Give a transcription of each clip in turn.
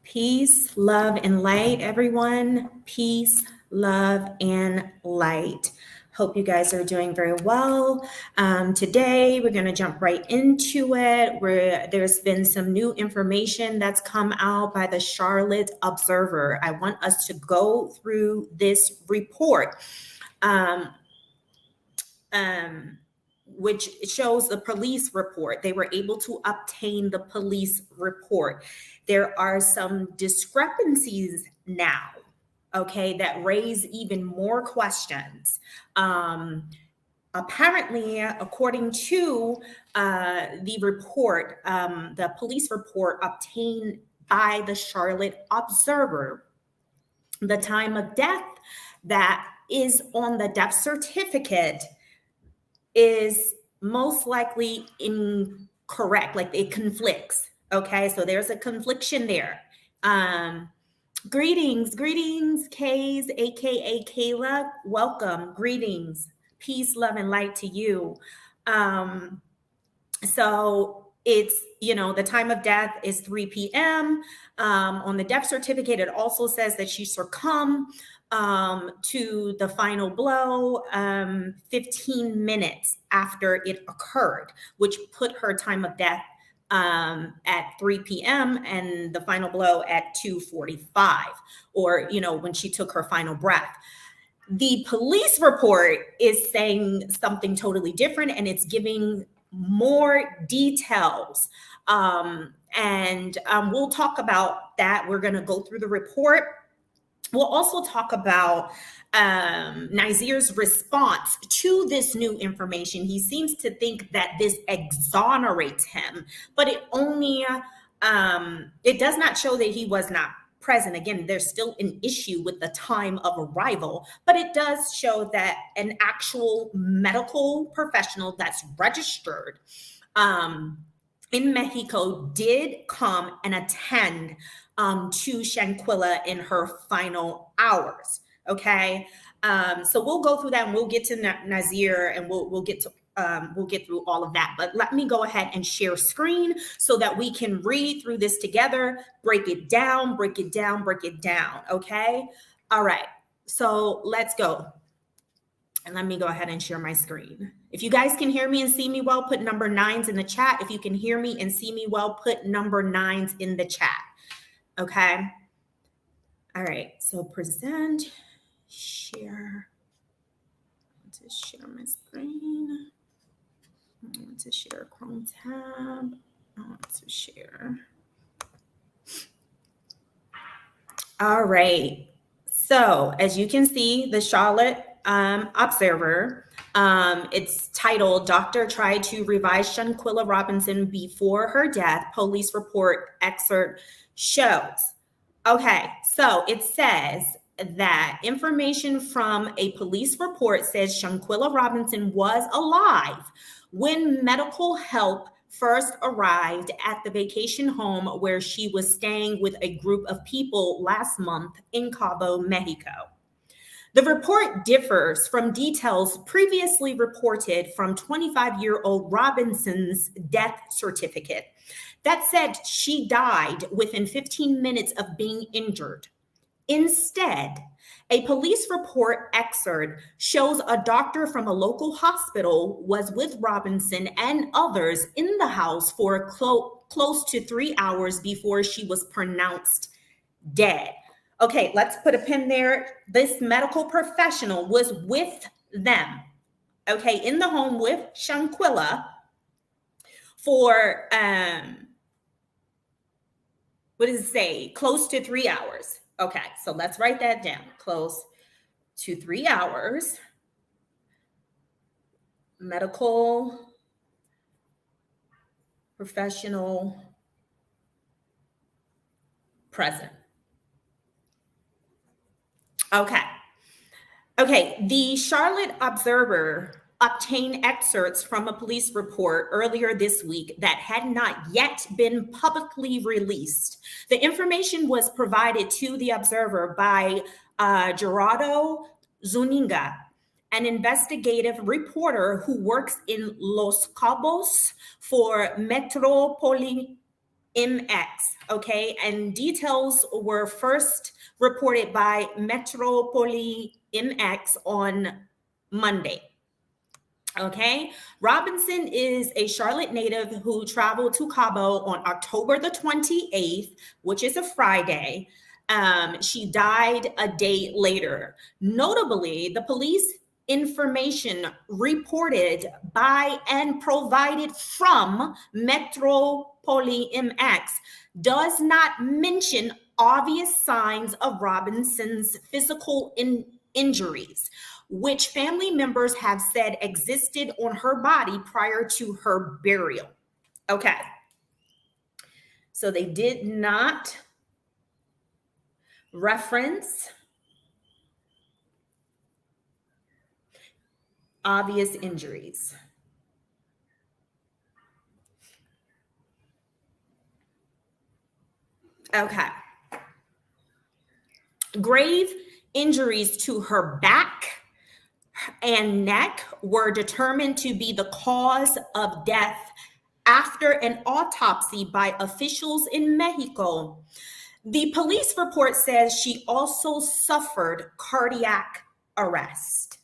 Peace, love, and light, everyone. Peace, love, and light. Hope you guys are doing very well. Today, we're going to jump right into it. There's been some new information that's come out by the Charlotte Observer. I want us to go through this report. Which shows the police report. They were able to obtain the police report. There are some discrepancies now, okay, that raise even more questions. Apparently, according to the report, the police report obtained by the Charlotte Observer, the time of death that is on the death certificate is most likely incorrect, like it conflicts. Okay, so there's a confliction there. Greetings, Kays, aka Kayla. Welcome, greetings, peace, love, and light to you. So it's, the time of death is 3 p.m. On the death certificate, it also says that she succumbed to the final blow 15 minutes after it occurred, which put her time of death at 3 p.m. and the final blow at 2:45, or, when she took her final breath. The police report is saying something totally different, and it's giving more details. And we'll talk about that. We're going to go through the report. We'll also talk about Nazir's response to this new information. He seems to think that this exonerates him, but it only, it does not show that he was not present. Again, there's still an issue with the time of arrival, but it does show that an actual medical professional that's registered in Mexico did come and attend to Shanquella in her final hours. Okay, so we'll go through that, and we'll get to Nazir, and we'll get through all of that. But let me go ahead and share screen so that we can read through this together, break it down. Okay, all right. So let's go. And let me go ahead and share my screen. If you guys can hear me and see me well, put number 9s in the chat. If you can hear me and see me well, put number 9s in the chat. Okay. All right. So present, share. I want to share my screen. I want to share Chrome tab. I want to share. All right. So as you can see, the Charlotte Observer, it's titled, Doctor Tried to Revive Shanquella Robinson Before Her Death, Police Report Excerpt Shows. Okay, so it says that information from a police report says Shanquella Robinson was alive when medical help first arrived at the vacation home where she was staying with a group of people last month in Cabo, Mexico. The report differs from details previously reported from 25-year-old Robinson's death certificate that said she died within 15 minutes of being injured. Instead, a police report excerpt shows a doctor from a local hospital was with Robinson and others in the house for close to 3 hours before she was pronounced dead. Okay, let's put a pin there. This medical professional was with them, okay, in the home with Shanquella for, what does it say? Close to 3 hours. Okay, so let's write that down. Close to 3 hours. Medical professional present. Okay, the Charlotte Observer obtained excerpts from a police report earlier this week that had not yet been publicly released. The information was provided to the Observer by Gerardo Zuniga, an investigative reporter who works in Los Cabos for MX, okay? And details were first reported by Metropoli MX on Monday. Okay, Robinson is a Charlotte native who traveled to Cabo on October the 28th, which is a Friday. She died a day later. Notably, the police information reported by and provided from Metropoli MX does not mention obvious signs of Robinson's physical injuries, which family members have said existed on her body prior to her burial. Okay. So they did not reference obvious injuries. Okay. Grave injuries to her back and neck were determined to be the cause of death after an autopsy by officials in Mexico. The police report says she also suffered cardiac arrest.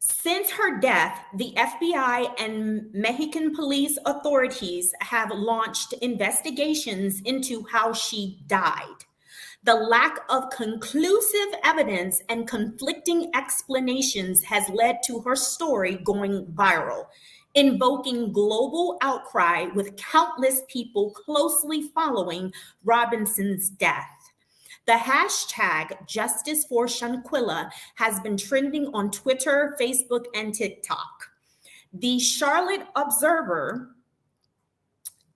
Since her death, the FBI and Mexican police authorities have launched investigations into how she died. The lack of conclusive evidence and conflicting explanations has led to her story going viral, invoking global outcry with countless people closely following Robinson's death. The hashtag Justice for Shanquella has been trending on Twitter, Facebook, and TikTok. The Charlotte Observer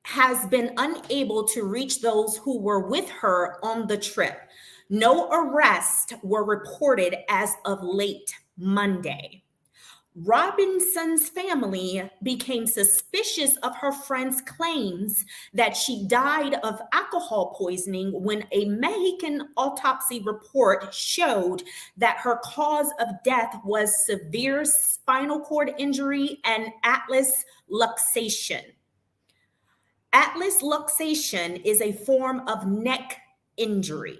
has been unable to reach those who were with her on the trip. No arrests were reported as of late Monday. Robinson's family became suspicious of her friend's claims that she died of alcohol poisoning when a Mexican autopsy report showed that her cause of death was severe spinal cord injury and atlas luxation. Atlas luxation is a form of neck injury.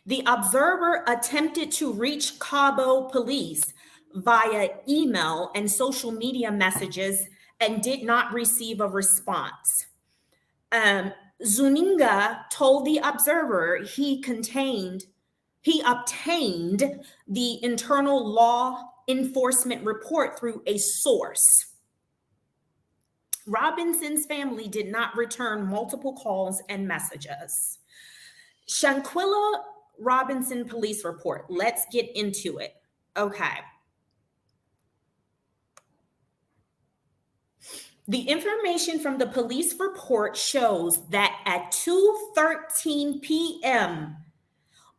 The Observer attempted to reach Cabo police via email and social media messages and did not receive a response. Zuniga told the Observer he obtained the internal law enforcement report through a source. Robinson's family did not return multiple calls and messages. Shanquella Robinson police report. Let's get into it. Okay. The information from the police report shows that at 2:13 p.m.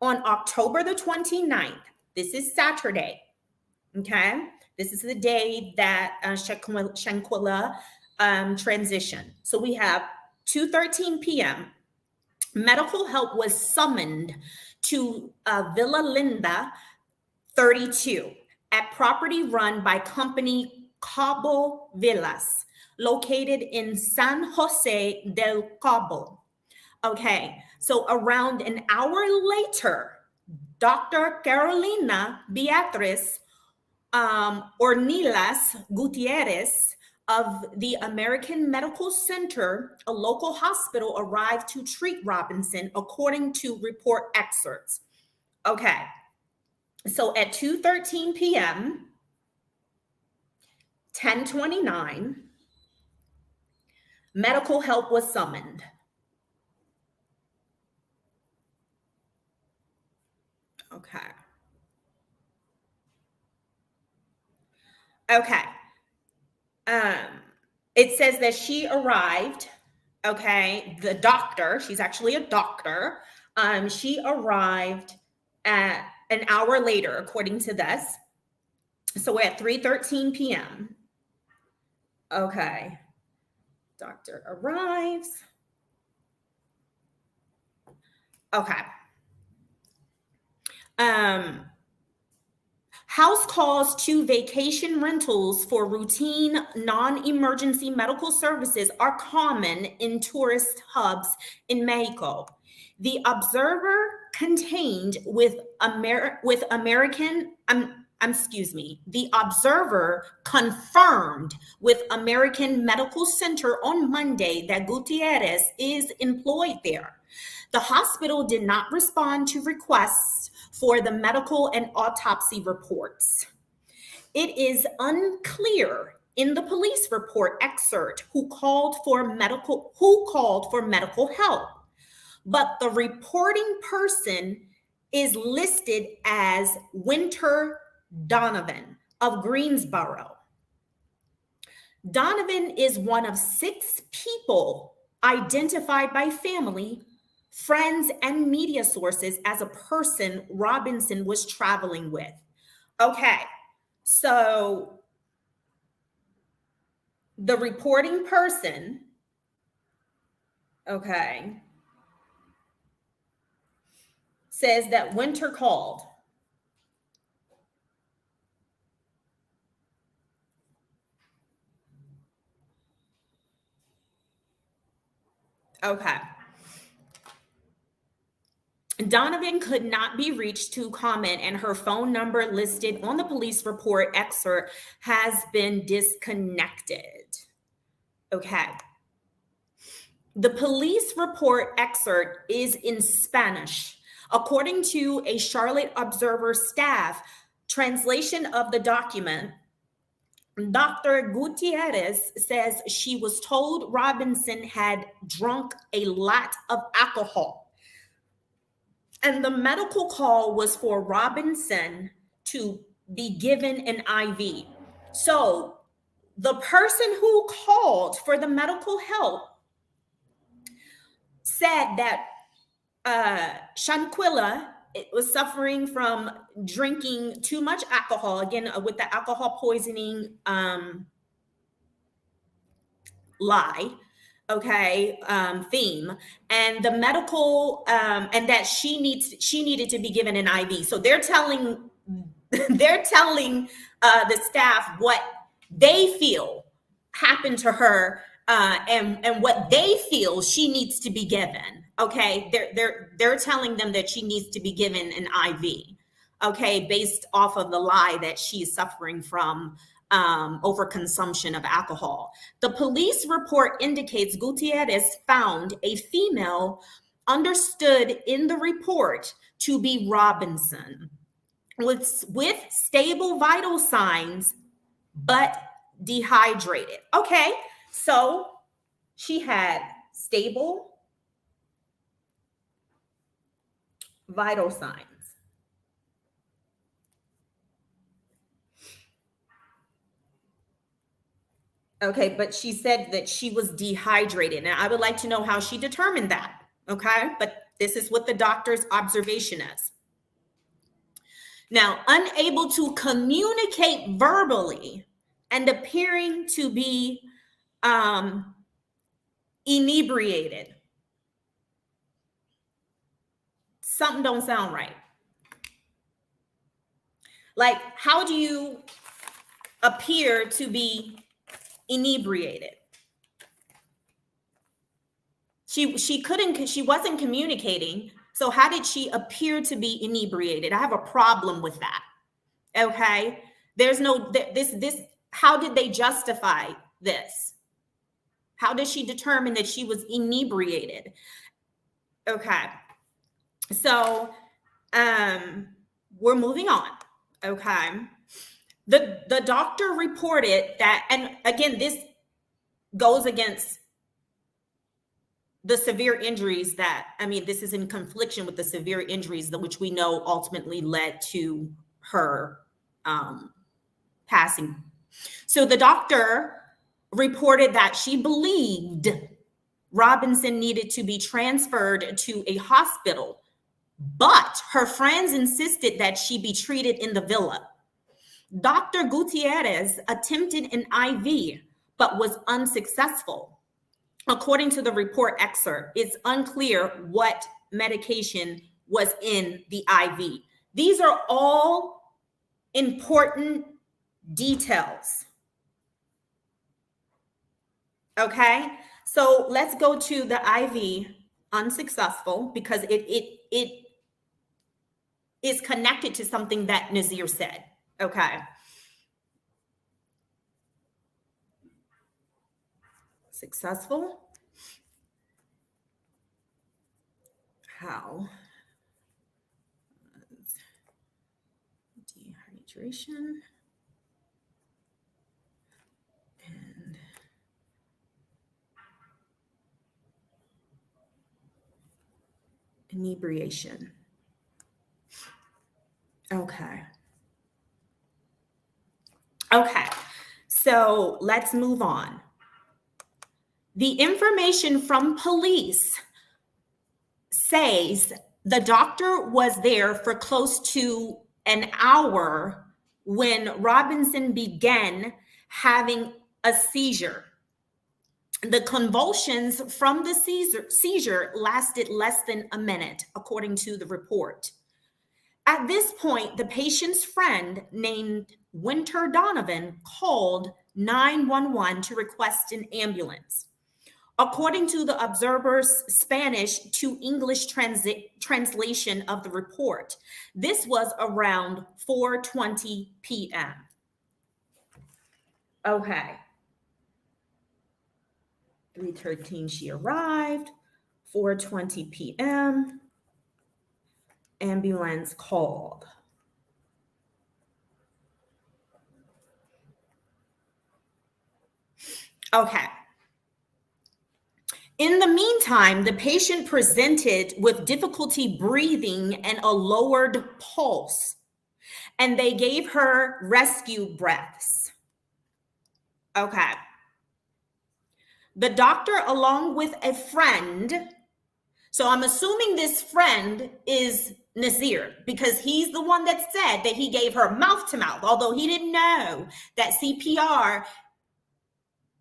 on October the 29th, this is Saturday, okay? This is the day that Shanquella transitioned. So we have 2:13 p.m. Medical help was summoned to Villa Linda 32 at property run by company Cabo Villas, located in San Jose del Cabo. Okay, so around an hour later, Dr. Carolina Beatriz Ornelas Gutierrez of the American Medical Center, a local hospital, arrived to treat Robinson, according to report excerpts. Okay, so at 2:13 p.m., 10:29, medical help was summoned. Okay. Okay. It says that she arrived, okay, the doctor, she's actually a doctor. She arrived at an hour later, according to this. So we're at 3:13 p.m. Okay. Doctor arrives. Okay. House calls to vacation rentals for routine non-emergency medical services are common in tourist hubs in Mexico. The Observer contained with American, the Observer confirmed with American Medical Center on Monday that Gutierrez is employed there. The hospital did not respond to requests for the medical and autopsy reports. It is unclear in the police report excerpt who called for medical help, but the reporting person is listed as Winter Donovan of Greensboro. Donovan is one of 6 people identified by family, friends, and media sources as a person Robinson was traveling with. Okay, so the reporting person, okay, says that Winter called. Okay. Donovan could not be reached to comment, and her phone number listed on the police report excerpt has been disconnected. Okay. The police report excerpt is in Spanish. According to a Charlotte Observer staff translation of the document, Dr. Gutierrez says she was told Robinson had drunk a lot of alcohol. And the medical call was for Robinson to be given an IV. So the person who called for the medical help said that Shanquella was suffering from drinking too much alcohol, again, with the alcohol poisoning lie, okay, theme, and the medical, and that she needed to be given an IV. So they're telling the staff what they feel happened to her, and what they feel she needs to be given. Okay, they're telling them that she needs to be given an IV. Okay, based off of the lie that she's suffering from overconsumption of alcohol. The police report indicates Gutierrez found a female understood in the report to be Robinson with stable vital signs, but dehydrated. Okay, so she had stable vital signs. Okay, but she said that she was dehydrated, and I would like to know how she determined that. Okay, but this is what the doctor's observation is. Now, unable to communicate verbally and appearing to be inebriated. Something don't sound right. Like, how do you appear to be inebriated? She wasn't communicating. So how did she appear to be inebriated? I have a problem with that. Okay. There's no, this, how did they justify this? How did she determine that she was inebriated? Okay. So, we're moving on. Okay. The doctor reported that, and again, this goes against the severe injuries that, this is in confliction with the severe injuries which we know ultimately led to her passing. So the doctor reported that she believed Robinson needed to be transferred to a hospital, but her friends insisted that she be treated in the villa. Dr. Gutierrez attempted an IV, but was unsuccessful. According to the report excerpt, it's unclear what medication was in the IV. These are all important details. Okay, so let's go to the IV unsuccessful because it is connected to something that Nazir said. Okay, successful. How? Dehydration and inebriation. Okay. Okay. So let's move on. The information from police says the doctor was there for close to an hour when Robinson began having a seizure. The convulsions from the seizure lasted less than a minute, according to the report. At this point, the patient's friend named Winter Donovan called 911 to request an ambulance. According to the Observer's Spanish to English translation of the report, this was around 4:20 p.m. Okay. 3:13 she arrived, 4:20 p.m. ambulance called. Okay. In the meantime, the patient presented with difficulty breathing and a lowered pulse, and they gave her rescue breaths. Okay. The doctor, along with a friend, so I'm assuming this friend is Nazir because he's the one that said that he gave her mouth to mouth, although he didn't know that CPR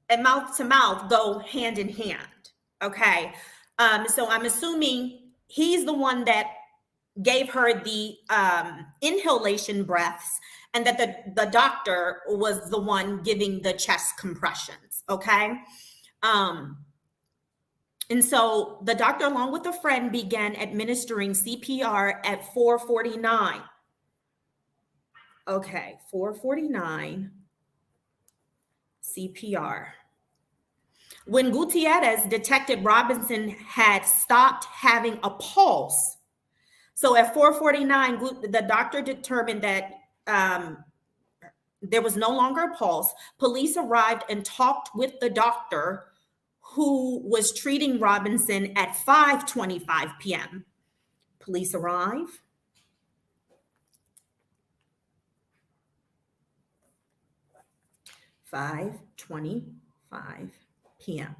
and mouth to mouth go hand in hand. Okay. So I'm assuming he's the one that gave her the inhalation breaths and that the doctor was the one giving the chest compressions. Okay. And so the doctor, along with a friend, began administering CPR at 4:49. Okay, 4:49 CPR. When Gutierrez detected Robinson had stopped having a pulse, so at 4:49, the doctor determined that there was no longer a pulse. Police arrived and talked with the doctor who was treating Robinson at 5:25 p.m. Police arrive. 5:25 p.m.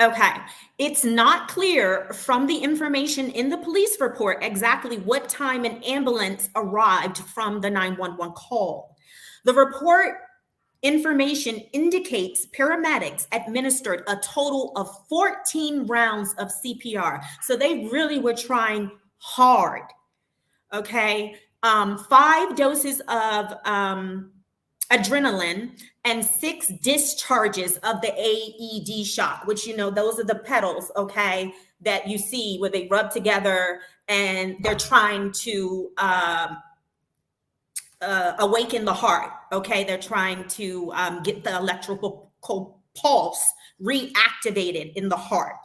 Okay, it's not clear from the information in the police report exactly what time an ambulance arrived from the 911 call. The report information indicates paramedics administered a total of 14 rounds of CPR. So they really were trying hard. Okay, 5 doses of adrenaline and 6 discharges of the AED shot, which, you know, those are the pedals, okay, that you see where they rub together and they're trying to awaken the heart. Okay, they're trying to get the electrical pulse reactivated in the heart.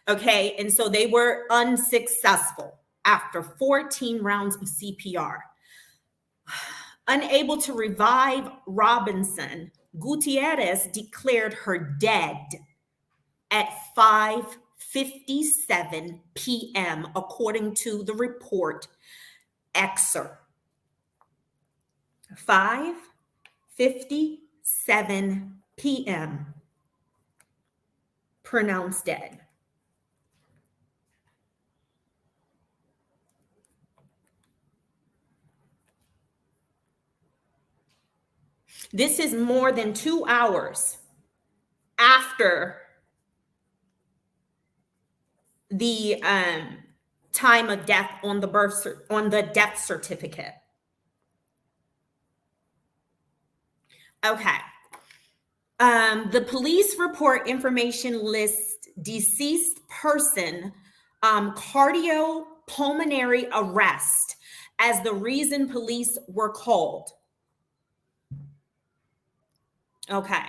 Okay, and so they were unsuccessful after 14 rounds of CPR. Unable to revive Robinson, Gutierrez declared her dead at 5:57 p.m., according to the report excerpt. 5:57 p.m. pronounced dead. This is more than 2 hours after the time of death on the death certificate. Okay. The police report information lists deceased person cardiopulmonary arrest as the reason police were called. Okay.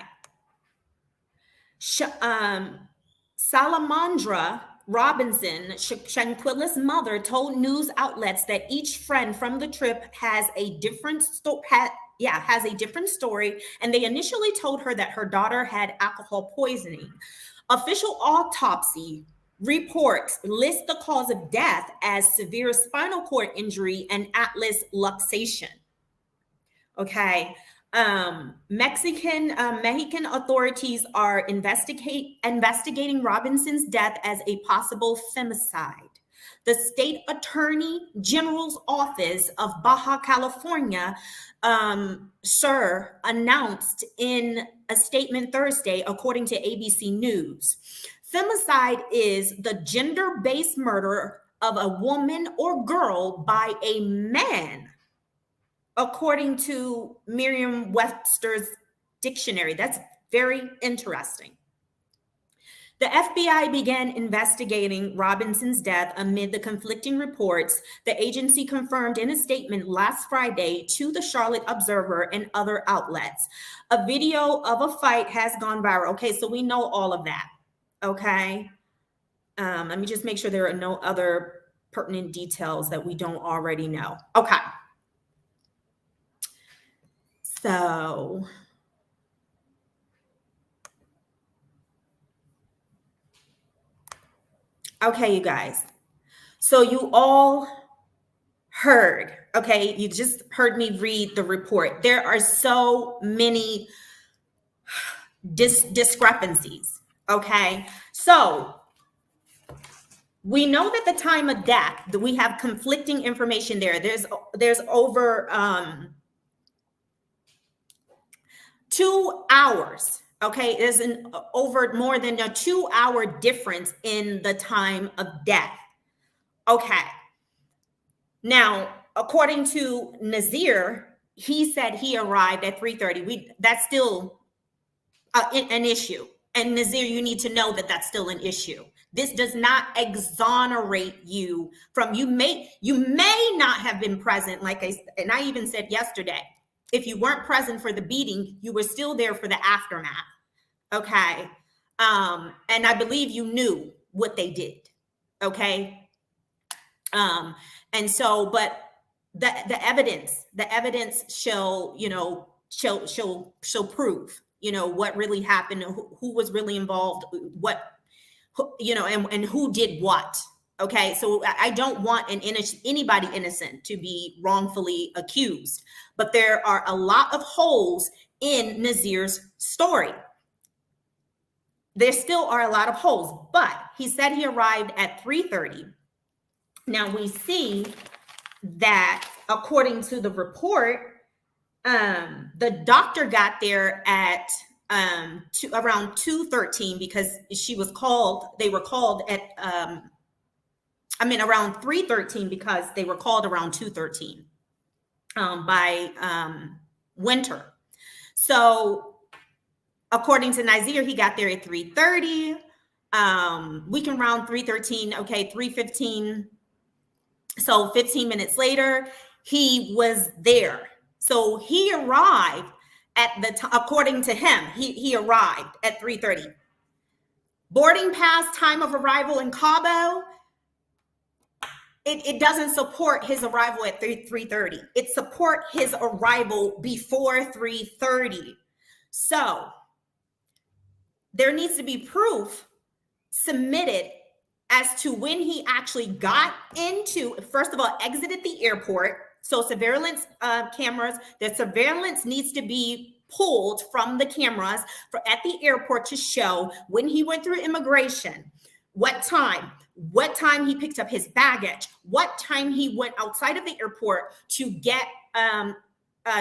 Salamandra Robinson, Shanquella's mother, told news outlets that each friend from the trip has a different has a different story, and they initially told her that her daughter had alcohol poisoning. Official autopsy reports list the cause of death as severe spinal cord injury and atlas luxation. Okay. Mexican authorities are investigating Robinson's death as a possible femicide. The state attorney general's office of Baja California, announced in a statement Thursday, according to ABC News. Femicide is the gender-based murder of a woman or girl by a man, according to Merriam-Webster's dictionary. That's very interesting. The FBI began investigating Robinson's death amid the conflicting reports. The agency confirmed in a statement last Friday to the Charlotte Observer and other outlets. A video of a fight has gone viral. Okay, so we know all of that. Okay. Let me just make sure there are no other pertinent details that we don't already know. Okay. So, okay, you guys. So you all heard, okay? You just heard me read the report. There are so many discrepancies, okay? So we know that the time of death, that we have conflicting information there. There's over 2 hours. Okay, there's over more than a 2-hour difference in the time of death. Okay. Now, according to Nazir, he said he arrived at 3:30. That's still an issue. And Nazir, you need to know that that's still an issue. This does not exonerate you from, you may not have been present, and I even said yesterday, if you weren't present for the beating, you were still there for the aftermath. Okay. And I believe you knew what they did. Okay. And so, but the evidence shall prove, what really happened, who was really involved, and who did what. Okay. So I don't want anybody innocent to be wrongfully accused, but there are a lot of holes in Nazir's story. There still are a lot of holes, but he said he arrived at 3:30. Now we see that according to the report, the doctor got there at around 2:13 because they were called at around 3:13 because they were called around 2:13 by Winter. So according to Nazir, he got there at 3:30. We can round 3:13. Okay, 3:15. So 15 minutes later, he was there. So he arrived at according to him, he arrived at 3:30. Boarding pass time of arrival in Cabo, it doesn't support his arrival at 3:30. It support his arrival before 3:30. So there needs to be proof submitted as to when he actually got into, first of all, exited the airport. So surveillance cameras, the surveillance needs to be pulled from the cameras at the airport to show when he went through immigration, what time he picked up his baggage, what time he went outside of the airport to get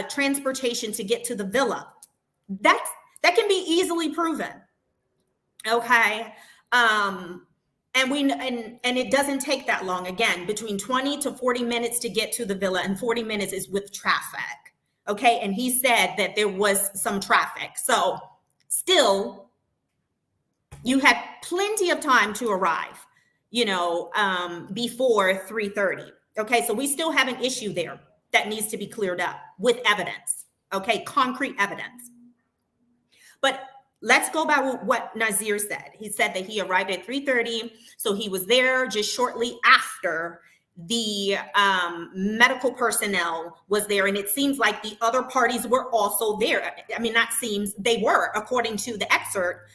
transportation to get to the villa. That can be easily proven. Okay. And it doesn't take that long. Again, between 20 to 40 minutes to get to the villa, and 40 minutes is with traffic. Okay. And he said that there was some traffic. So still, you had plenty of time to arrive, before 3:30. Okay. So we still have an issue there that needs to be cleared up with evidence. Okay. Concrete evidence. But let's go by what Nazir said. He said that he arrived at 3:30. So he was there just shortly after the medical personnel was there. And it seems like the other parties were also there. I mean, that seems they were, according to the excerpt.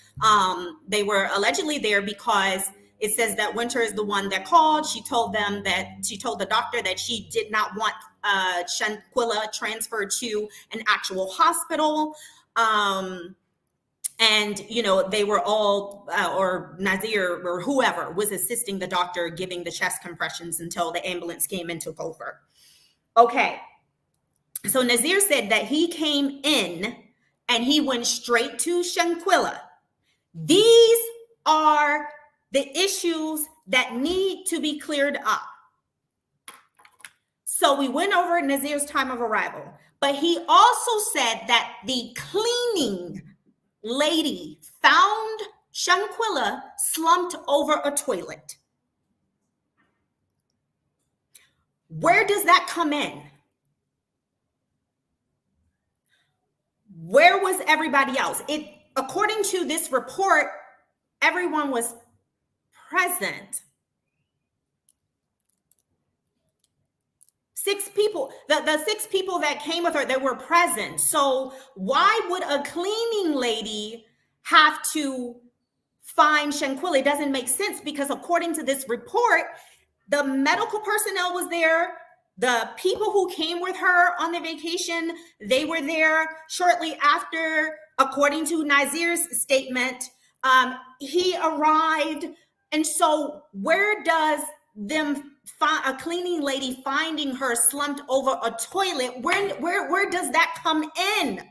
They were allegedly there because it says that Winter is the one that called. She told the doctor that she did not want Shanquella transferred to an actual hospital. And, they were all, or Nazir or whoever was assisting the doctor giving the chest compressions until the ambulance came and took over. Okay. So Nazir said that he came in and he went straight to Shanquella. These are the issues that need to be cleared up. So we went over Nazir's time of arrival, but he also said that the cleaning lady found Shanquella slumped over a toilet. Where does that come in? Where was everybody else? According to this report, everyone was present. 6 people, the 6 people that came with her, they were present. So why would a cleaning lady have to find Shanquella? It doesn't make sense, because according to this report, the medical personnel was there. The people who came with her on the vacation, they were there shortly after, according to Nazir's statement. He arrived. And so where does a cleaning lady finding her slumped over a toilet, where does that come in?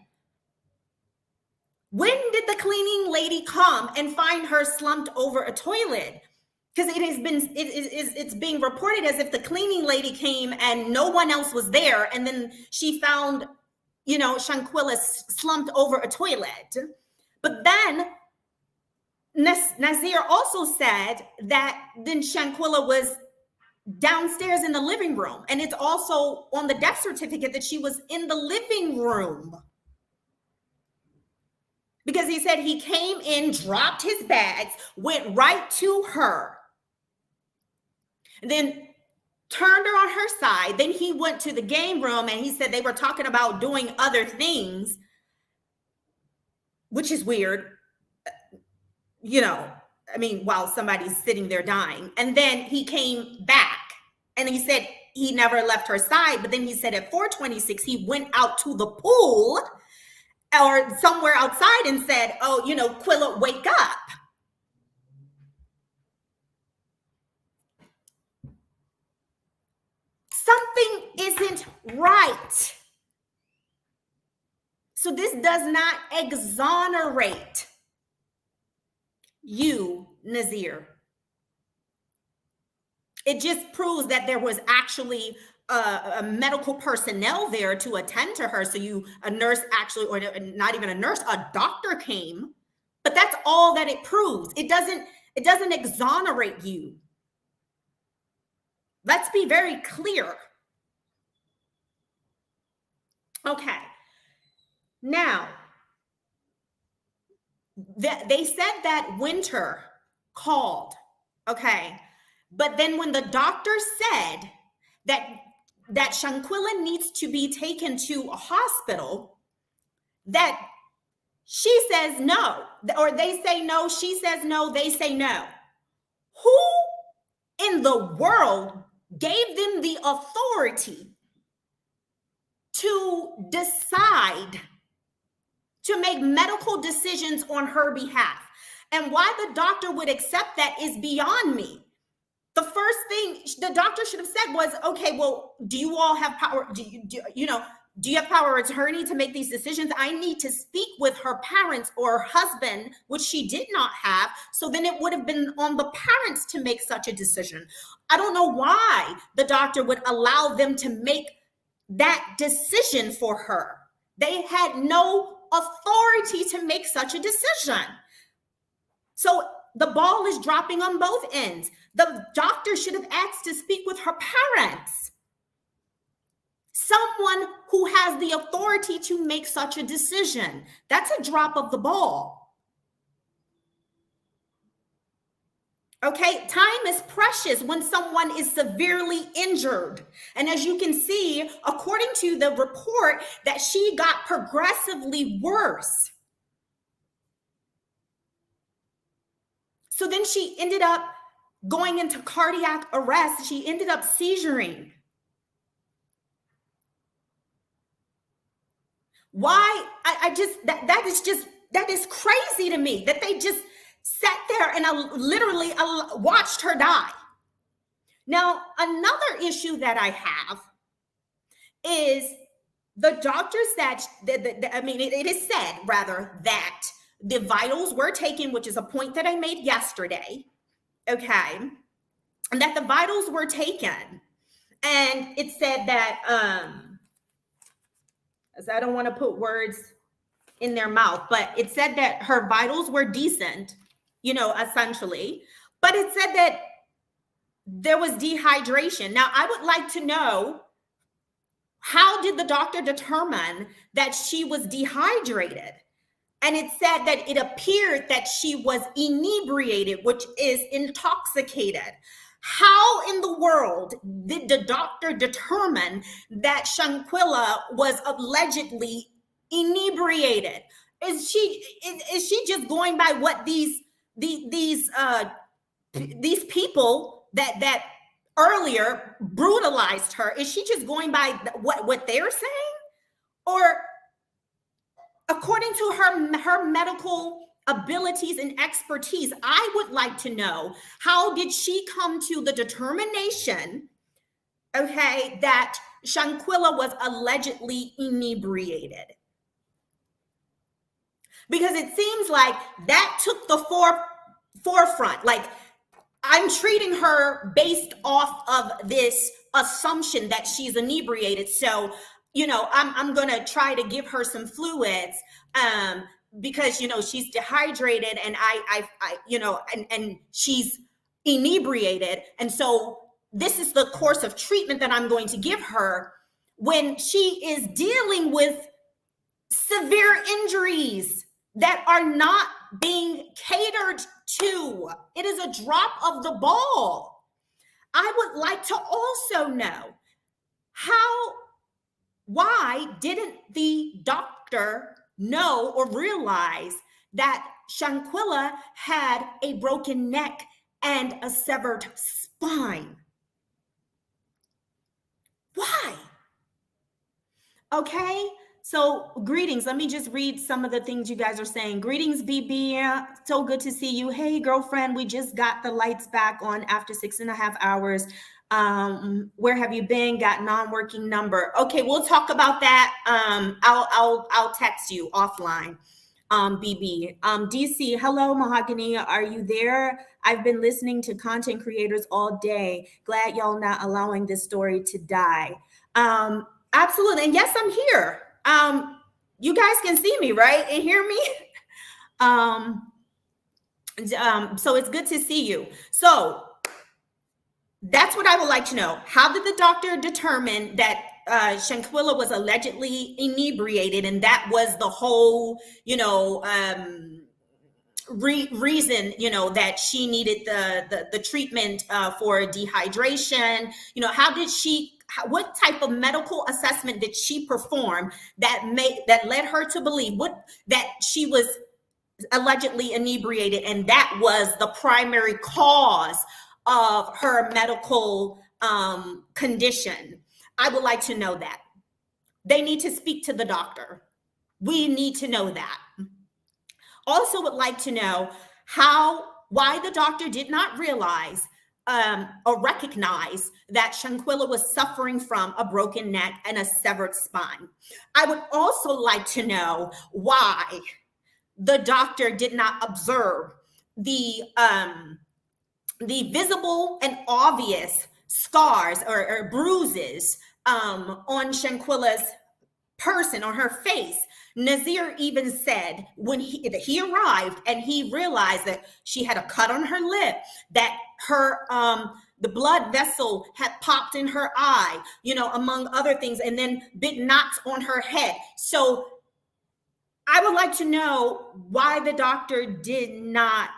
When did the cleaning lady come and find her slumped over a toilet? Because it's being reported as if the cleaning lady came and no one else was there, and then she found, Shanquella slumped over a toilet. But then Nazir also said that then Shanquella was downstairs in the living room, and it's also on the death certificate that she was in the living room, because he said he came in, dropped his bags, went right to her, and then turned her on her side. Then he went to the game room, and he said they were talking about doing other things, which is weird, while somebody's sitting there dying. And then he came back and he said he never left her side. But then he said at 4:26, he went out to the pool or somewhere outside and said, "Oh, Quilla, wake up." Something isn't right. So this does not exonerate you, Nazir. It just proves that there was actually a medical personnel there to attend to her. So a nurse actually, or not even a nurse, a doctor came. But that's all that it proves. It doesn't exonerate you. Let's be very clear. Okay. Now, they said that Winter called, okay? But then when the doctor said that Shanquella needs to be taken to a hospital, that she says no, or they say no, she says no, they say no. Who in the world gave them the authority to decide to make medical decisions on her behalf? And why the doctor would accept that is beyond me. The first thing the doctor should have said was, okay, well, do you all have power? Do you have power of attorney to make these decisions? I need to speak with her parents or husband, which she did not have. So then it would have been on the parents to make such a decision. I don't know why the doctor would allow them to make that decision for her. They had no authority to make such a decision. So the ball is dropping on both ends. The doctor should have asked to speak with her parents, someone who has the authority to make such a decision. That's a drop of the ball. Okay, time is precious when someone is severely injured. And as you can see, according to the report, that she got progressively worse. So then she ended up going into cardiac arrest. She ended up seizuring. Why? That is crazy to me that they just sat there and literally watched her die. Now, another issue that I have is the doctors that, it is said rather that the vitals were taken, which is a point that I made yesterday, okay, and that the vitals were taken. And it said that, I don't want to put words in their mouth, but it said that her vitals were decent, essentially. But it said that there was dehydration. Now, I would like to know, how did the doctor determine that she was dehydrated? And it said that it appeared that she was inebriated, which is intoxicated. How in the world did the doctor determine that Shanquella was allegedly inebriated? Is she just going by what these people that earlier brutalized her? Is she just going by what they're saying? Or according to her medical abilities and expertise, I would like to know, how did she come to the determination, okay, that Shanquella was allegedly inebriated? Because it seems like that took the forefront. Like, I'm treating her based off of this assumption that she's inebriated. So, I'm going to try to give her some fluids because, she's dehydrated and and she's inebriated. And so this is the course of treatment that I'm going to give her when she is dealing with severe injuries that are not being catered to. It is a drop of the ball. I would like to also know, why didn't the doctor know or realize that Shanquella had a broken neck and a severed spine? Why? Okay. So greetings. Let me just read some of the things you guys are saying. Greetings, BB. So good to see you. Hey, girlfriend, we just got the lights back on after 6.5 hours. Where have you been? Got non-working number. Okay, we'll talk about that. I'll text you offline. BB. DC, hello, Mahogany. Are you there? I've been listening to content creators all day. Glad y'all not allowing this story to die. Absolutely. And yes, I'm here. You guys can see me, right? And hear me. So it's good to see you. So that's what I would like to know. How did the doctor determine that Shanquella was allegedly inebriated, and that was the whole, reason, that she needed the treatment for dehydration? How did she? What type of medical assessment did she perform that led her to believe that she was allegedly inebriated, and that was the primary cause of her medical condition? I would like to know that. They need to speak to the doctor. We need to know that. Also would like to know why the doctor did not realize or recognize that Shanquella was suffering from a broken neck and a severed spine. I would also like to know why the doctor did not observe the visible and obvious scars or bruises on Shanquella's person, on her face. Nazir even said when he arrived and he realized that she had a cut on her lip, that her the blood vessel had popped in her eye, among other things, and then big knots on her head. So I would like to know why the doctor did not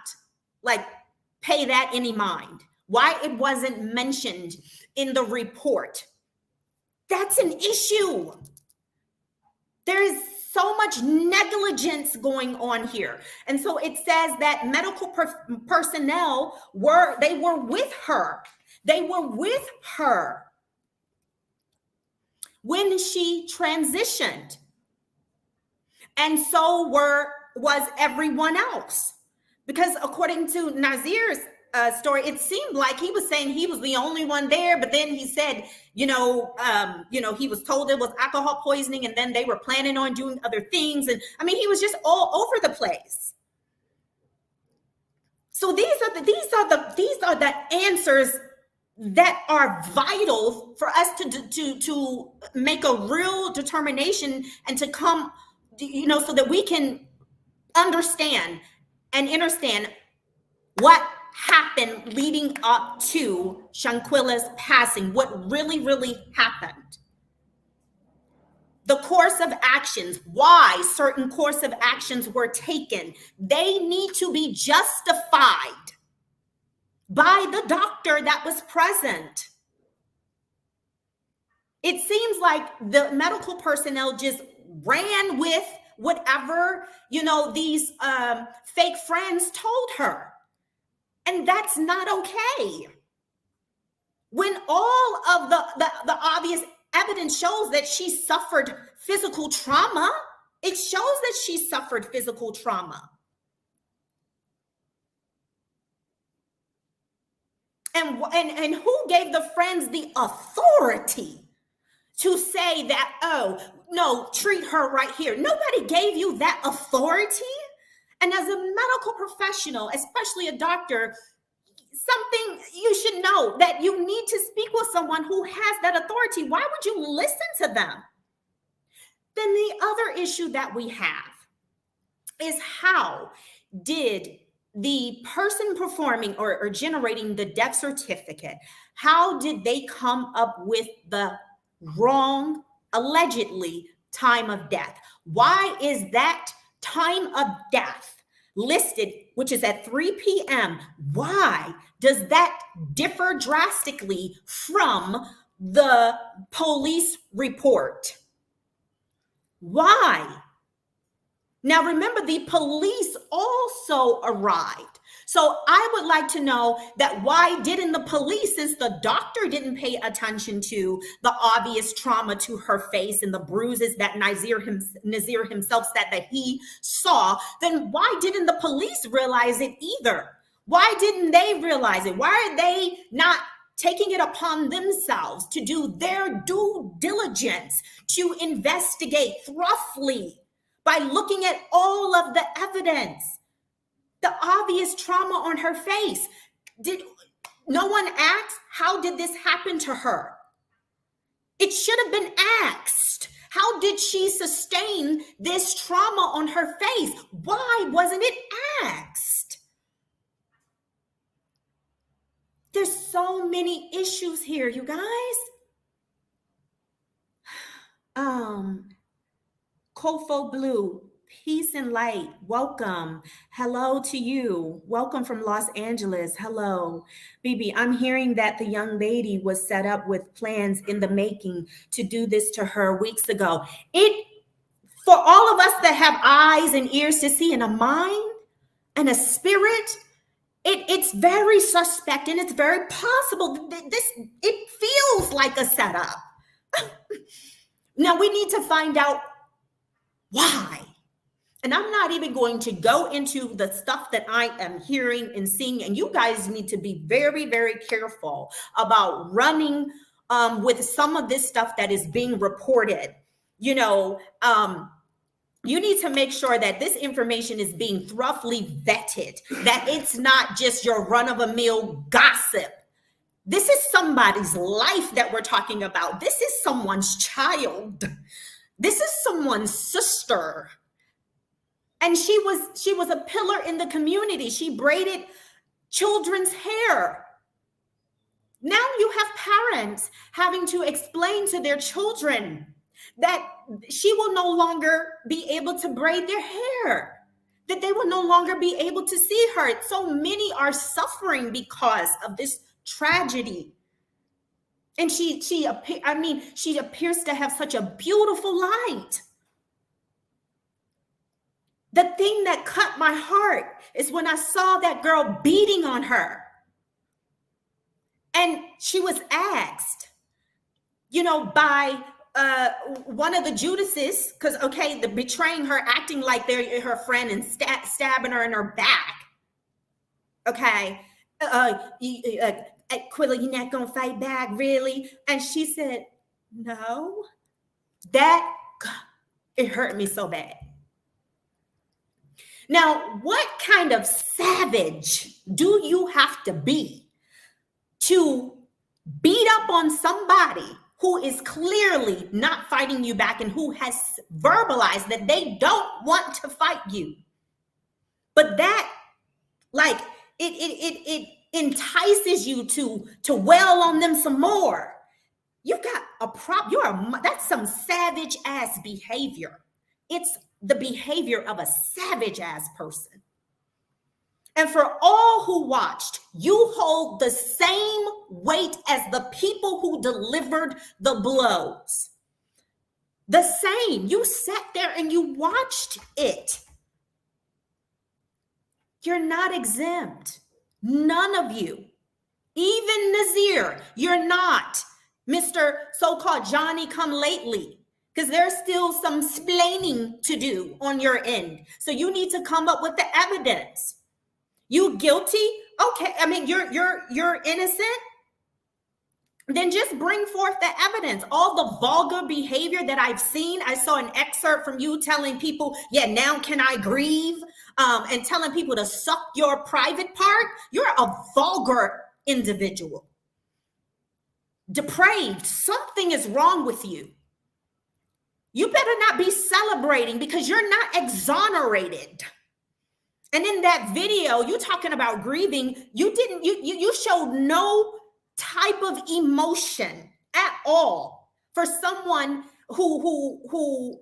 pay that any mind, why it wasn't mentioned in the report. That's an issue. There is so much negligence going on here. And so it says that medical personnel were with her. They were with her when she transitioned. And so was everyone else. Because according to Nazir's story, it seemed like he was saying he was the only one there, but then he said, he was told it was alcohol poisoning, and then they were planning on doing other things. And I mean, he was just all over the place. So these are the answers that are vital for us to make a real determination and to come, so that we can understand and understand what happened leading up to Shanquella's passing, what really, really happened. The course of actions, why certain course of actions were taken, they need to be justified by the doctor that was present. It seems like the medical personnel just ran with whatever, these fake friends told her. And that's not okay. When all of the obvious evidence shows that she suffered physical trauma, it shows that she suffered physical trauma. And who gave the friends the authority to say that, oh, no, treat her right here? Nobody gave you that authority. And as a medical professional, especially a doctor, something you should know that you need to speak with someone who has that authority. Why would you listen to them? Then the other issue that we have is, how did the person performing or generating the death certificate, how did they come up with the wrong, allegedly, time of death? Why is that time of death listed, which is at 3 p.m.? Why does that differ drastically from the police report? Why? Now, remember, the police also arrived. So I would like to know that why didn't the police, since the doctor didn't pay attention to the obvious trauma to her face and the bruises that Nazir himself said that he saw, then why didn't the police realize it either? Why didn't they realize it? Why are they not taking it upon themselves to do their due diligence to investigate thoroughly by looking at all of the evidence? The obvious trauma on her face. Did no one ask, how did this happen to her? It should have been asked. How did she sustain this trauma on her face? Why wasn't it asked? There's so many issues here, you guys. Kofo Blue, peace and light. Welcome. Hello to you. Welcome from Los Angeles. Hello. Bibi, I'm hearing that the young lady was set up with plans in the making to do this to her weeks ago. For all of us that have eyes and ears to see, and a mind and a spirit, it's very suspect, and it's very possible it feels like a setup. Now we need to find out why. And I'm not even going to go into the stuff that I am hearing and seeing. And you guys need to be very, very careful about running with some of this stuff that is being reported. You need to make sure that this information is being thoroughly vetted, that it's not just your run-of-the-mill gossip. This is somebody's life that we're talking about. This is someone's child. This is someone's sister. And she was a pillar in the community. She braided children's hair. Now you have parents having to explain to their children that she will no longer be able to braid their hair, that they will no longer be able to see her. So many are suffering because of this tragedy. And she appears to have such a beautiful light. The thing that cut my heart is when I saw that girl beating on her. And she was asked, by one of the Judases, because, the betraying her, acting like they're her friend and stabbing her in her back. Okay. Quilla, you're not going to fight back, really? And she said, no. It hurt me so bad. Now, what kind of savage do you have to be to beat up on somebody who is clearly not fighting you back and who has verbalized that they don't want to fight you? But that, it entices you to wail on them some more. You got a problem. That's some savage ass behavior. It's the behavior of a savage ass person. And for all who watched, you hold the same weight as the people who delivered the blows. The same. You sat there and you watched it. You're not exempt. None of you. Even Nazir, you're not Mr. so-called Johnny come lately. Because there's still some splaining to do on your end. So you need to come up with the evidence. You guilty? Okay, you're innocent? Then just bring forth the evidence. All the vulgar behavior that I've seen. I saw an excerpt from you telling people, now can I grieve? And telling people to suck your private part. You're a vulgar individual. Depraved. Something is wrong with you. You better not be celebrating because you're not exonerated. And in that video, you talking about grieving, you showed no type of emotion at all for someone who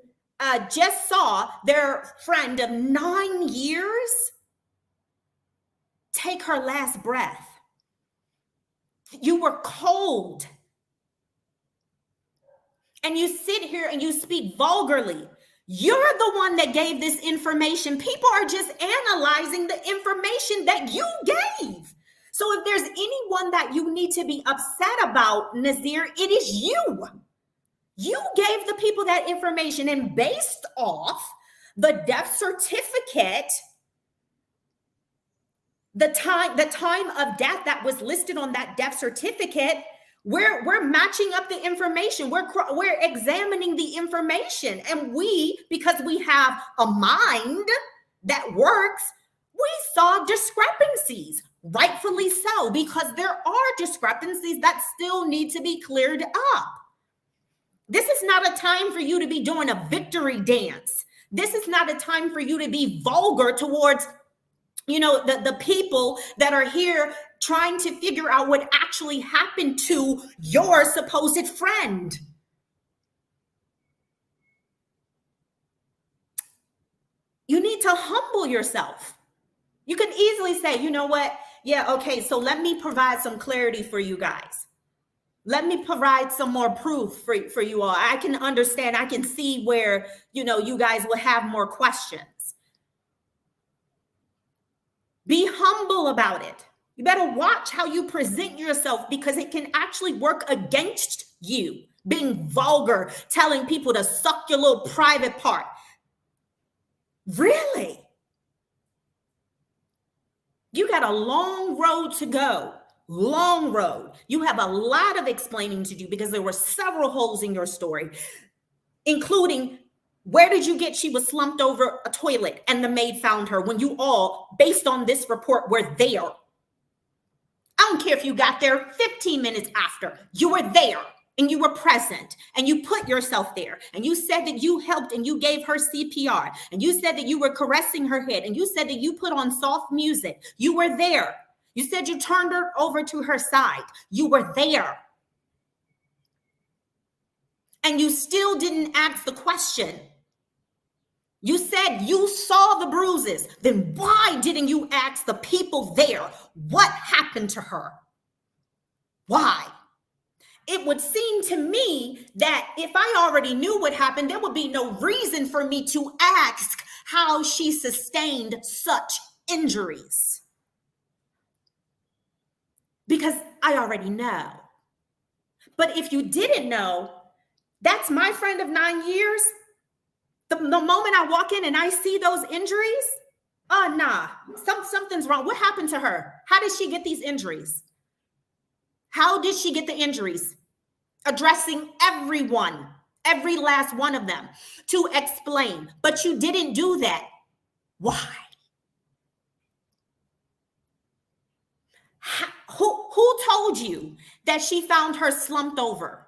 just saw their friend of 9 years take her last breath. You were cold. And you sit here and you speak vulgarly. You're the one that gave this information. People are just analyzing the information that you gave. So if there's anyone that you need to be upset about, Nazir, it is you. You gave the people that information, and based off the death certificate, the time of death that was listed on that death certificate, we're matching up the information. We're examining the information. And because we have a mind that works, we saw discrepancies, rightfully so, because there are discrepancies that still need to be cleared up. This is not a time for you to be doing a victory dance. This is not a time for you to be vulgar towards the people that are here trying to figure out what actually happened to your supposed friend. You need to humble yourself. You can easily say, you know what? Yeah, okay, so let me provide some clarity for you guys. Let me provide some more proof for you all. I can understand. I can see where, you guys will have more questions. Be humble about it. You better watch how you present yourself, because it can actually work against you. Being vulgar, telling people to suck your little private part. Really? You got a long road to go. Long road. You have a lot of explaining to do, because there were several holes in your story, including where did you get she was slumped over a toilet and the maid found her when you all, based on this report, were there? I don't care if you got there 15 minutes after. You were there and you were present and you put yourself there and you said that you helped and you gave her CPR and you said that you were caressing her head and you said that you put on soft music. You were there. You said you turned her over to her side. You were there. And you still didn't ask the question. You said you saw the bruises. Then why didn't you ask the people there what happened to her? Why? It would seem to me that if I already knew what happened, there would be no reason for me to ask how she sustained such injuries. Because I already know. But if you didn't know, that's my friend of 9 years. The moment I walk in and I see those injuries, nah, something's wrong. What happened to her? How did she get these injuries? How did she get the injuries? Addressing everyone, every last one of them to explain. But you didn't do that. Why? Who told you that she found her slumped over?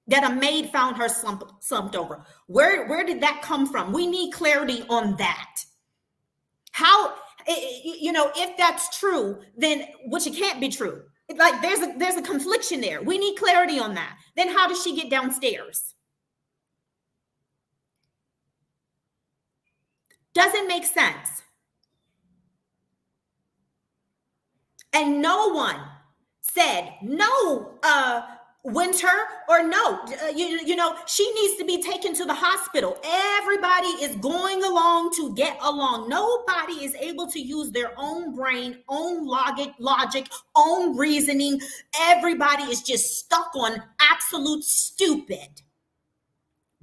That a maid found her slumped over? Where did that come from? We need clarity on that. How, if that's true, then, which it can't be true. Like there's a confliction there. We need clarity on that. Then how does she get downstairs? Doesn't make sense. And no one said, no, Winter, or no, she needs to be taken to the hospital. Everybody is going along to get along. Nobody is able to use their own brain, own logic, own reasoning. Everybody is just stuck on absolute stupid.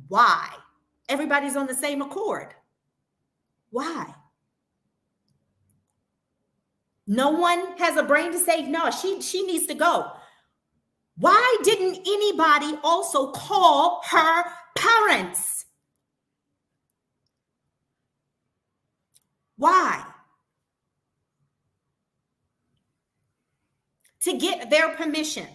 Why? Everybody's on the same accord. Why? No one has a brain to say, no, she needs to go. Why didn't anybody also call her parents? Why? To get their permission.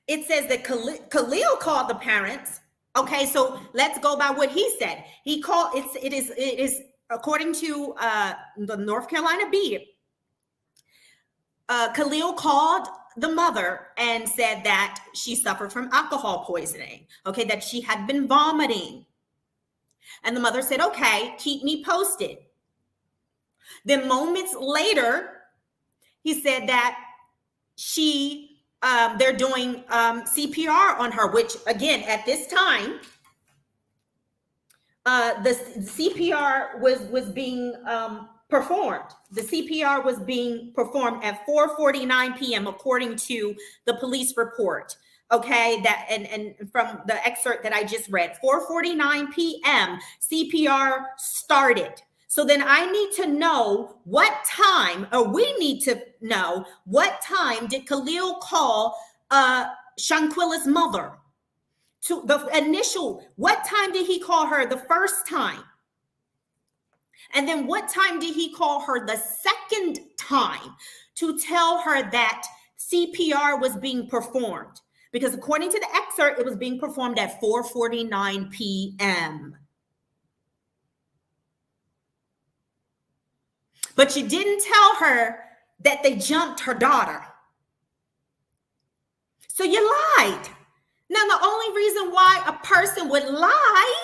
It says that Khalil called the parents. Okay, so let's go by what he said. He called, it is according to the North Carolina Beat, Khalil called the mother and said that she suffered from alcohol poisoning, okay, that she had been vomiting. And the mother said, okay, keep me posted. Then moments later, he said that they're doing CPR on her, which again, at this time, the CPR was being performed. The CPR was being performed at 4:49 p.m. according to the police report. Okay, that and from the excerpt that I just read, 4:49 p.m. CPR started. So then I need to know what time, or we need to know what time did Khalil call Shanquella's mother? To the initial, what time did he call her the first time? And then what time did he call her the second time to tell her that CPR was being performed? Because according to the excerpt, it was being performed at 4:49 p.m. But you didn't tell her that they jumped her daughter. So you lied. Now, the only reason why a person would lie,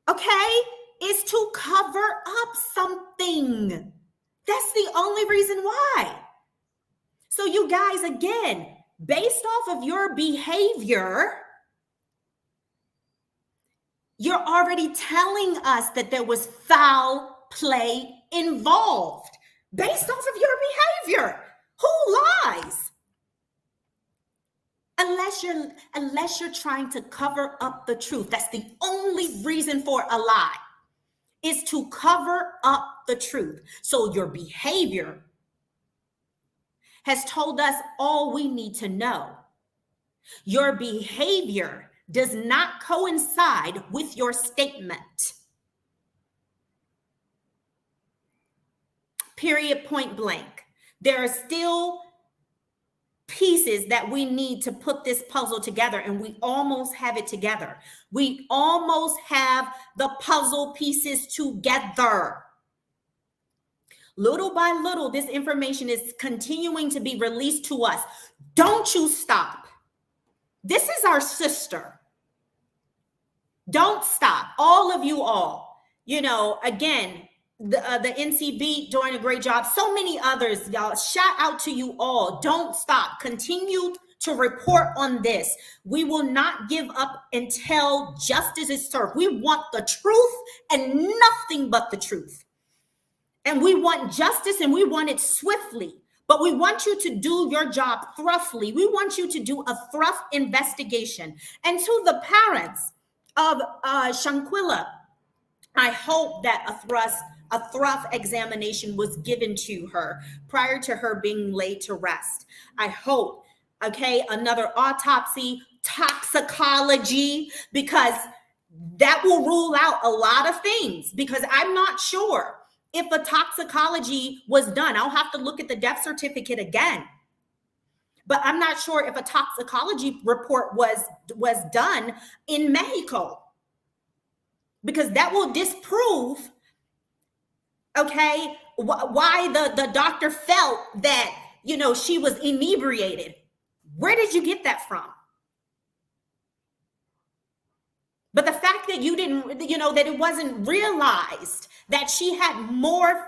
okay, is to cover up something. That's the only reason why. So you guys, again, based off of your behavior, you're already telling us that there was foul play involved based off of your behavior. Who lies? Unless you're trying to cover up the truth. That's the only reason for a lie, is to cover up the truth. So your behavior has told us all we need to know. Your behavior does not coincide with your statement. Period, point blank. There are still pieces that we need to put this puzzle together, and we almost have it together. We almost have the puzzle pieces together. Little by little, this information is continuing to be released to us. Don't you stop. This is our sister. Don't stop. All of you all. Again, the NCB doing a great job. So many others, y'all. Shout out to you all. Don't stop. Continue to report on this. We will not give up until justice is served. We want the truth and nothing but the truth. And we want justice, and we want it swiftly. But we want you to do your job throughly. We want you to do a thorough investigation. And to the parents of Shanquella, I hope that a thorough examination was given to her prior to her being laid to rest. I hope, another autopsy, toxicology, because that will rule out a lot of things, because I'm not sure if a toxicology was done. I'll have to look at the death certificate again. But I'm not sure if a toxicology report was done in Mexico, because that will disprove, why the doctor felt that, she was inebriated. Where did you get that from? But the fact that you didn't, that it wasn't realized that she had more,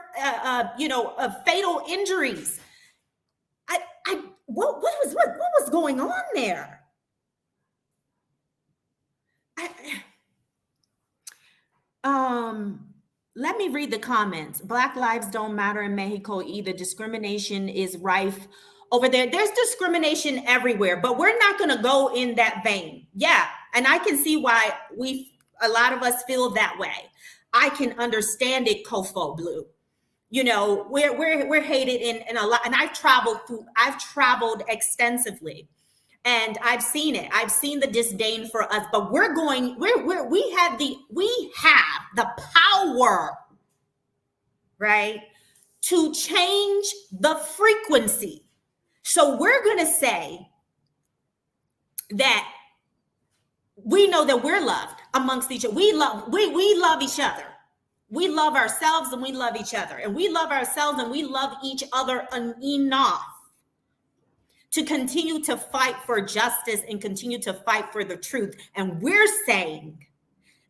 fatal injuries. What was going on there? Let me read the comments. Black lives don't matter in Mexico either. Discrimination is rife over there. There's discrimination everywhere, but we're not going to go in that vein. Yeah. And I can see why a lot of us feel that way. I can understand it, Kofo Blue. We're hated in a lot, and I've traveled extensively, and I've seen it. I've seen the disdain for us, but we have the power, right, to change the frequency. So we're going to say that we know that we're loved amongst each other. We love each other. We love ourselves and we love each other. And we love ourselves and we love each other enough to continue to fight for justice and continue to fight for the truth. And we're saying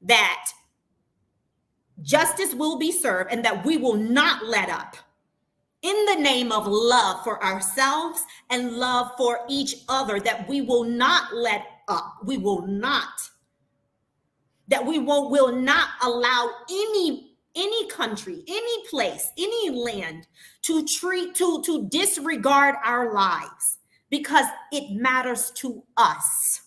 that justice will be served and that we will not let up in the name of love for ourselves and love for each other, that we will not let up. We will not. That we will not allow any country, any place, any land to disregard our lives, because it matters to us.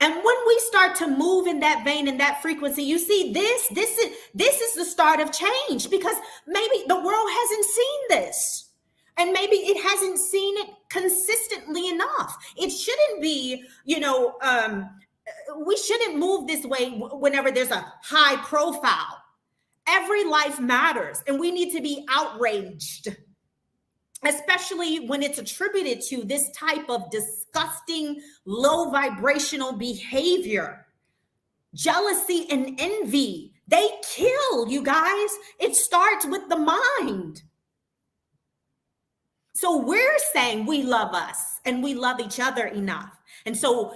And when we start to move in that vein, in that frequency, you see, this is the start of change, because maybe the world hasn't seen this. And maybe it hasn't seen it consistently enough. It shouldn't be, we shouldn't move this way whenever there's a high profile. Every life matters, and we need to be outraged, especially when it's attributed to this type of disgusting, low vibrational behavior. Jealousy and envy, they kill, you guys. It starts with the mind. So we're saying we love us and we love each other enough. And so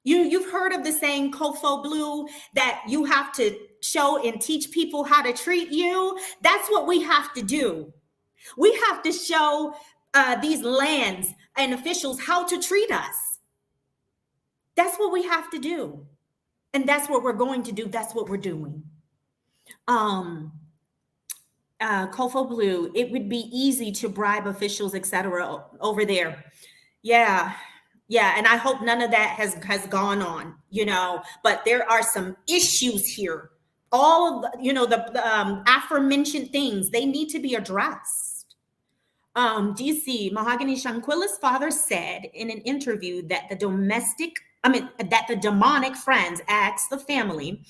you've heard of the saying, Kofo Blue, that you have to show and teach people how to treat you. That's what we have to do. We have to show these lands and officials how to treat us. That's what we have to do. And that's what we're going to do. That's what we're doing. Kofo Blue, it would be easy to bribe officials, etc. over there. Yeah. And I hope none of that has gone on, but there are some issues here. All of the aforementioned things, they need to be addressed. DC, Mahogany Shanquella's father said in an interview that the demonic friends asked the family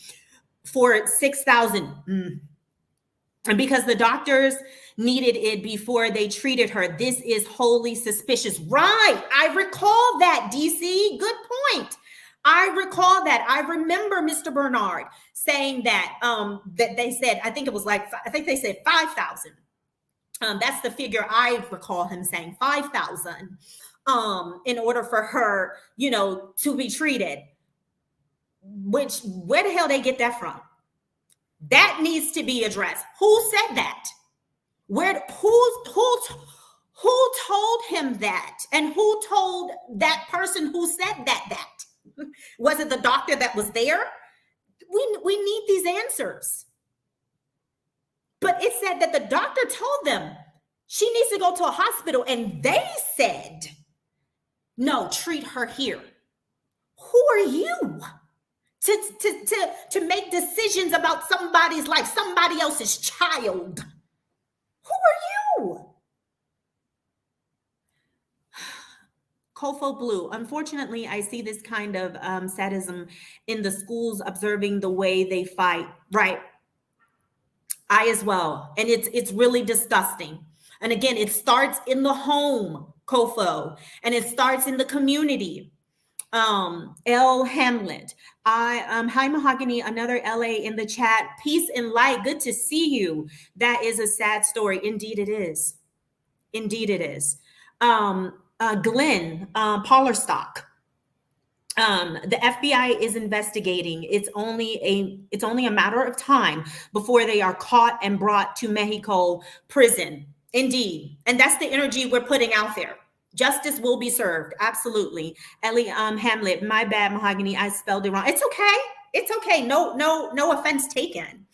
for $6,000. And because the doctors needed it before they treated her. This is wholly suspicious. Right. I recall that, DC. Good point. I recall that. I remember Mr. Bernard saying that, that they said, I think it was like, I think they said 5,000. That's the figure I recall him saying, 5,000, in order for her, to be treated. Which, where the hell they get that from? That needs to be addressed. Who said that? Who told him that? And who told that person who said that? Was it the doctor that was there? We need these answers. But it said that the doctor told them she needs to go to a hospital, and they said, no, treat her here. Who are you to make decisions about somebody's life, somebody else's child? Who are you? Kofo Blue. Unfortunately, I see this kind of sadism in the schools, observing the way they fight. Right. I as well. And it's really disgusting. And again, it starts in the home, Kofo, and it starts in the community. L Hamlet. Hi Mahogany, another LA in the chat. Peace and light. Good to see you. That is a sad story. Indeed it is. Indeed it is. Glenn Pollerstock. The FBI is investigating. It's only a matter of time before they are caught and brought to Mexico prison. Indeed. And that's the energy we're putting out there. Justice will be served. Absolutely. Ellie Hamlet, my bad, Mahogany. I spelled it wrong. It's okay. It's okay. No offense taken.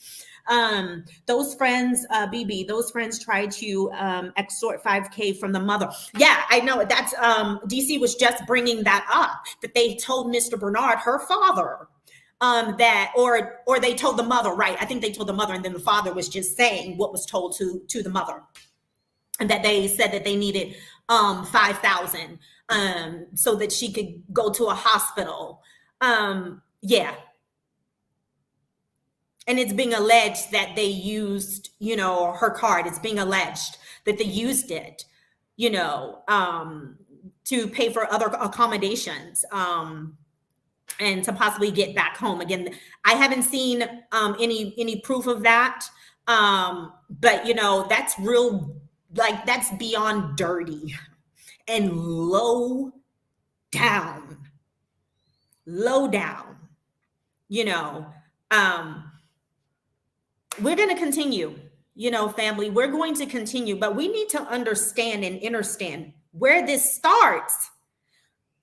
Those friends, BB, those friends tried to extort 5K from the mother. Yeah, I know. That's DC was just bringing that up, that they told Mr. Bernard, her father, that, or they told the mother, right? I think they told the mother, and then the father was just saying what was told to the mother, and that they said that they needed 5,000 so that she could go to a hospital. Yeah. And it's being alleged that they used, her card. It's being alleged that they used it, to pay for other accommodations, and to possibly get back home. Again, I haven't seen any proof of that. But that's real, like, that's beyond dirty and low down. We're going to continue, family, we're going to continue, but we need to understand and understand where this starts.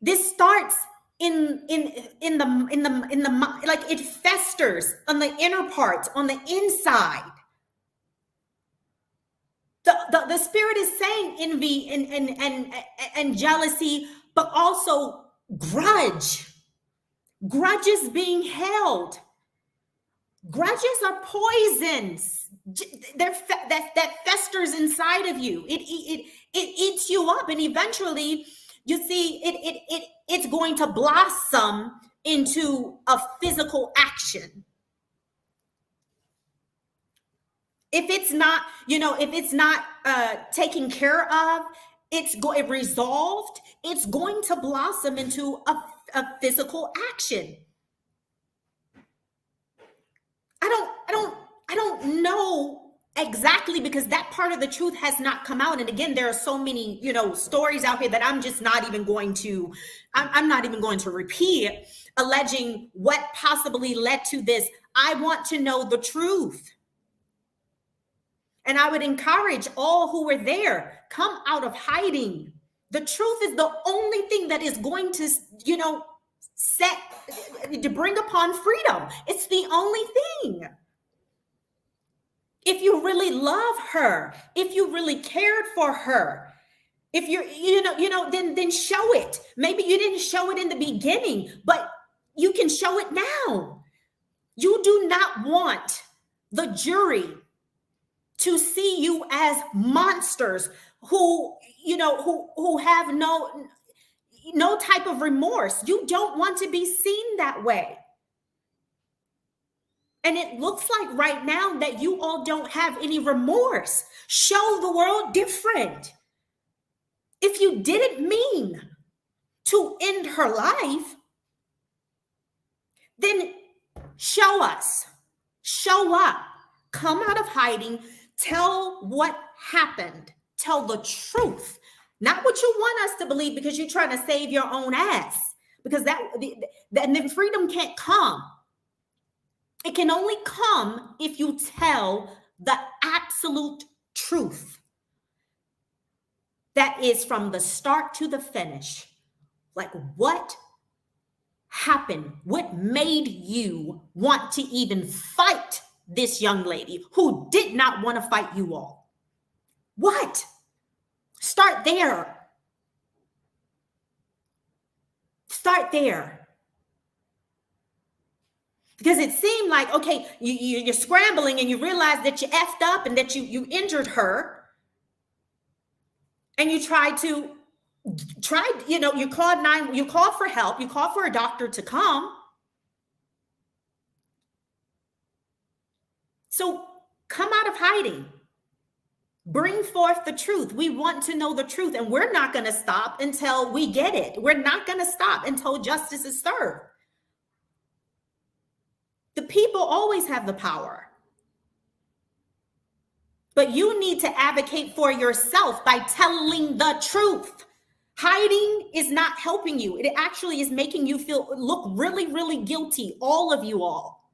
This starts in the, like, it festers on the inner parts, on the inside. The spirit is saying envy and jealousy, but also grudges being held. Grudges are poisons. That festers inside of you. It eats you up, and eventually, you see, it's going to blossom into a physical action. If it's not, taken care of, it resolved, it's going to blossom into a physical action. I don't know exactly, because that part of the truth has not come out. And again, there are so many, stories out here that I'm just not even going to, I'm not even going to repeat, alleging what possibly led to this. I want to know the truth. And I would encourage all who were there, come out of hiding. The truth is the only thing that is going to, to bring upon freedom. It's the only thing. If you really love her, if you really cared for her, if you're, then show it. Maybe you didn't show it in the beginning, but you can show it now. You do not want the jury to see you as monsters who have no type of remorse. You don't want to be seen that way. And it looks like right now that you all don't have any remorse. Show the world different. If you didn't mean to end her life, then show us, show up, come out of hiding, tell what happened, tell the truth, not what you want us to believe because you're trying to save your own ass, because then freedom can't come. It can only come if you tell the absolute truth. That is from the start to the finish. Like, what happened? What made you want to even fight this young lady who did not want to fight you all? What? Start there. Start there. Because it seemed like, okay, you're scrambling and you realize that you effed up and that you injured her. And you you called for help, you called for a doctor to come. So come out of hiding. Bring forth the truth. We want to know the truth, and we're not going to stop until we get it. We're not going to stop until justice is served. The people always have the power. But you need to advocate for yourself by telling the truth. Hiding is not helping you. It actually is making you look really, really guilty, all of you all.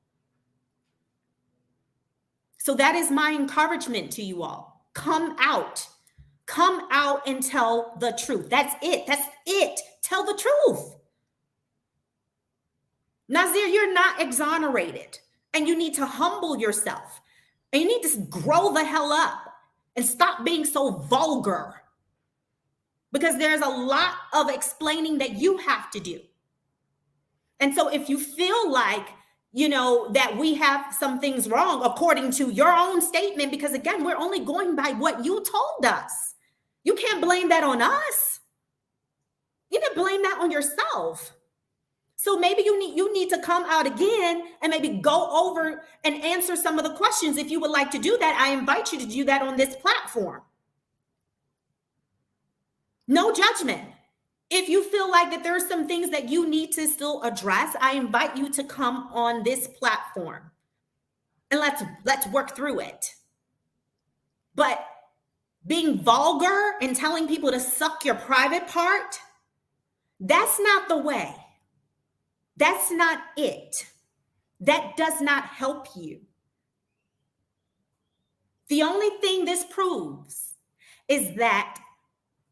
So that is my encouragement to you all. Come out. Come out and tell the truth. That's it. That's it. Tell the truth. Nazir, you're not exonerated, and you need to humble yourself, and you need to grow the hell up and stop being so vulgar, because there's a lot of explaining that you have to do. And so if you feel like, that we have some things wrong according to your own statement, because again, we're only going by what you told us. You can't blame that on us. You need to blame that on yourself. So maybe you need to come out again and maybe go over and answer some of the questions. If you would like to do that, I invite you to do that on this platform. No judgment. If you feel like that there are some things that you need to still address, I invite you to come on this platform and let's work through it. But being vulgar and telling people to suck your private part, that's not the way. That's not it. That does not help you. The only thing this proves is that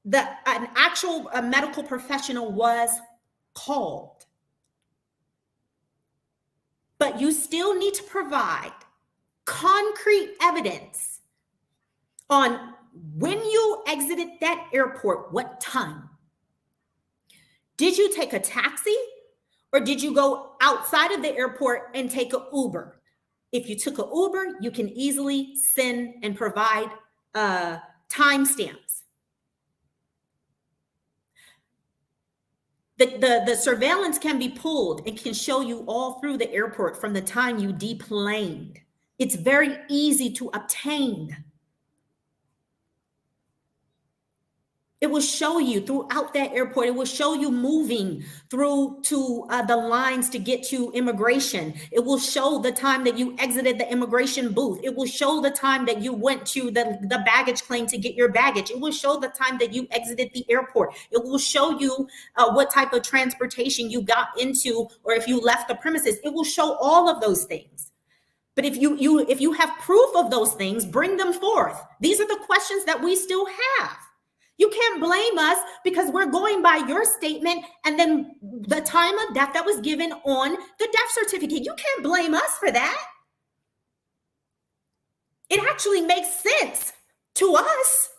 an actual medical professional was called. But you still need to provide concrete evidence on when you exited that airport, what time. Did you take a taxi? Or did you go outside of the airport and take an Uber? If you took an Uber, you can easily send and provide timestamps. The surveillance can be pulled and can show you all through the airport from the time you deplaned. It's very easy to obtain. It will show you throughout that airport. It will show you moving through to the lines to get to immigration. It will show the time that you exited the immigration booth. It will show the time that you went to the baggage claim to get your baggage. It will show the time that you exited the airport. It will show you what type of transportation you got into, or if you left the premises. It will show all of those things. But if you have proof of those things, bring them forth. These are the questions that we still have. You can't blame us because we're going by your statement and then the time of death that was given on the death certificate. You can't blame us for that. It actually makes sense to us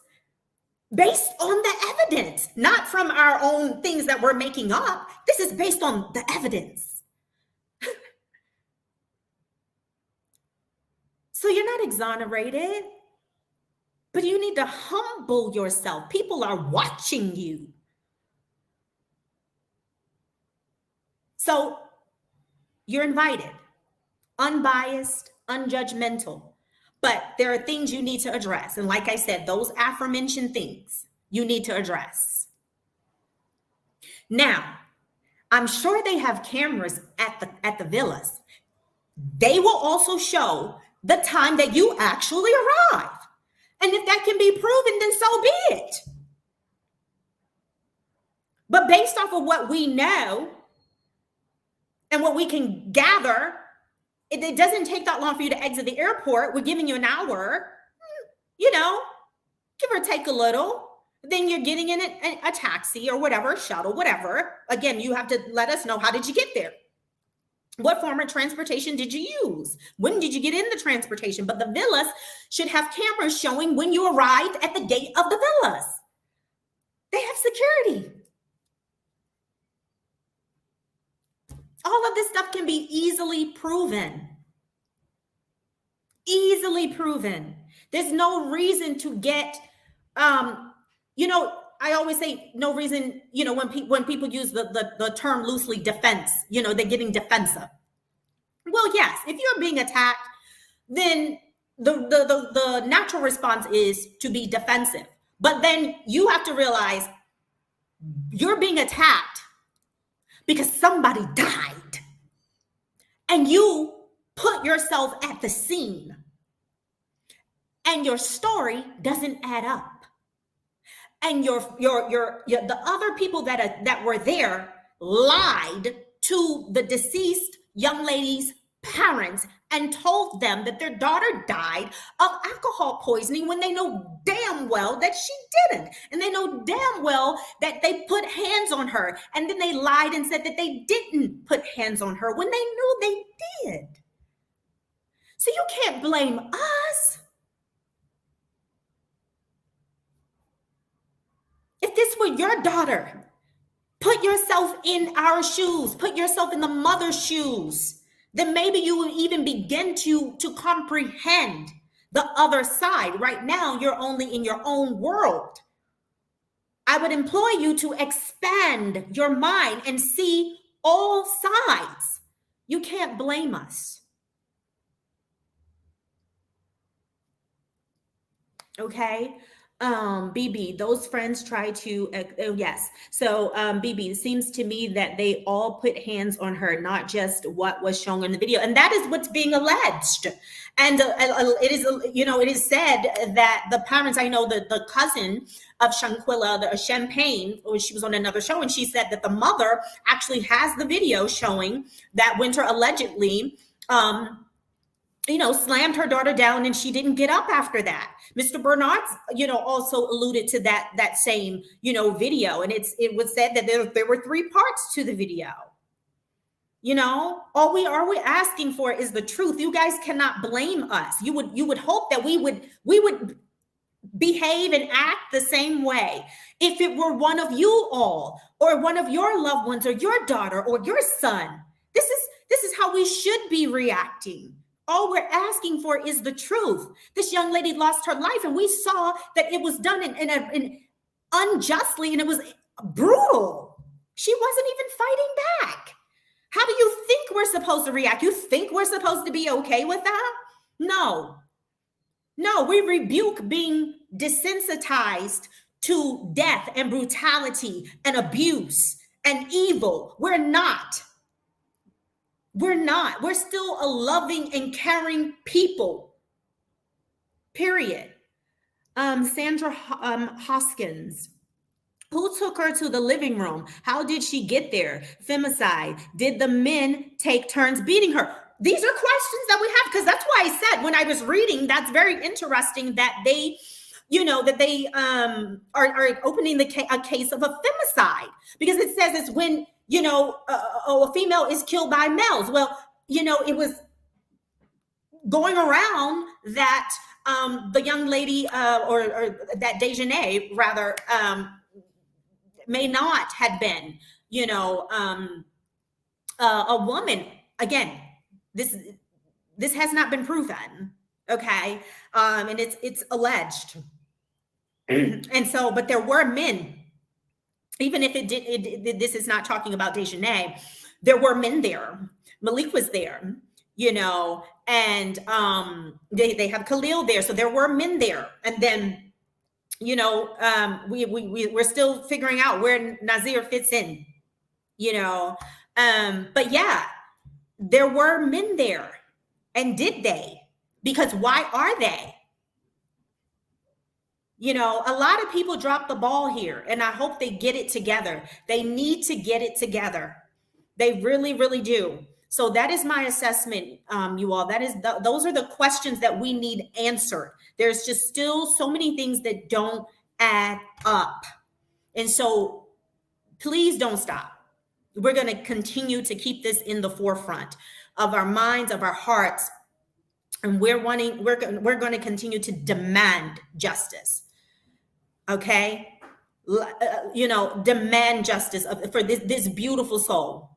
based on the evidence, not from our own things that we're making up. This is based on the evidence. So you're not exonerated. But you need to humble yourself. People are watching you. So you're invited. unbiased, unjudgmental. But there are things you need to address. And like I said, those aforementioned things you need to address. Now, I'm sure they have cameras at the villas. They will also show the time that you actually arrive. And if that can be proven, then so be it. But based off of what we know and what we can gather, it doesn't take that long for you to exit the airport. We're giving you an hour, give or take a little. Then you're getting in a taxi or whatever, shuttle, whatever. Again, you have to let us know, how did you get there? What form of transportation did you use? When did you get in the transportation? But the villas should have cameras showing when you arrived at the gate of the villas. They have security. All of this stuff can be easily proven. Easily proven. There's no reason to get, I always say no reason, when people use the term loosely, defense, they're getting defensive. Well, yes, if you're being attacked, then the natural response is to be defensive. But then you have to realize you're being attacked because somebody died. And you put yourself at the scene. And your story doesn't add up. And the other people that were there lied to the deceased young lady's parents and told them that their daughter died of alcohol poisoning when they know damn well that she didn't. And they know damn well that they put hands on her. And then they lied and said that they didn't put hands on her when they knew they did. So you can't blame us. If this were your daughter, put yourself in our shoes, put yourself in the mother's shoes, then maybe you will even begin to comprehend the other side. Right now, you're only in your own world. I would implore you to expand your mind and see all sides. You can't blame us. Okay? BB, those friends try to, yes. So, BB, it seems to me that they all put hands on her, not just what was shown in the video. And that is what's being alleged. And it is said that the parents, I know that the cousin of Shanquella, the Champagne, she was on another show, and she said that the mother actually has the video showing that Winter allegedly, slammed her daughter down and she didn't get up after that. Mr. Bernard, also alluded to that same, video. And it was said that there were 3 parts to the video. All we are asking for is the truth. You guys cannot blame us. You would hope that we would behave and act the same way if it were one of you all or one of your loved ones or your daughter or your son. This is how we should be reacting. All we're asking for is the truth. This young lady lost her life, and we saw that it was done in unjustly, and it was brutal. She wasn't even fighting back. How do you think we're supposed to react? You think we're supposed to be okay with that? No, we rebuke being desensitized to death and brutality and abuse and evil. We're not. We're still a loving and caring people. Period. Sandra Hoskins. Who took her to the living room? How did she get there? Femicide. Did the men take turns beating her? These are questions that we have, because that's why I said when I was reading, that's very interesting that they, are opening a case of a femicide, because it says it's when, a female is killed by males. Well, it was going around that the young lady or that Dejanay rather may not have been, a woman. Again, this has not been proven, okay? And it's alleged. And so, but there were men. Even if this is not talking about Dejanay, there were men there. Malik was there. and they have Khalil there. So there were men there. And then, we're still figuring out where Nazir fits in, but yeah, there were men there. And did they? Because why are they? A lot of people drop the ball here, and I hope they get it together. They need to get it together. They really, really do. So that is my assessment, you all. Those are the questions that we need answered. There's just still so many things that don't add up. And so please don't stop. We're going to continue to keep this in the forefront of our minds, of our hearts. And we're going to continue to demand justice. Okay? Demand justice for this beautiful soul.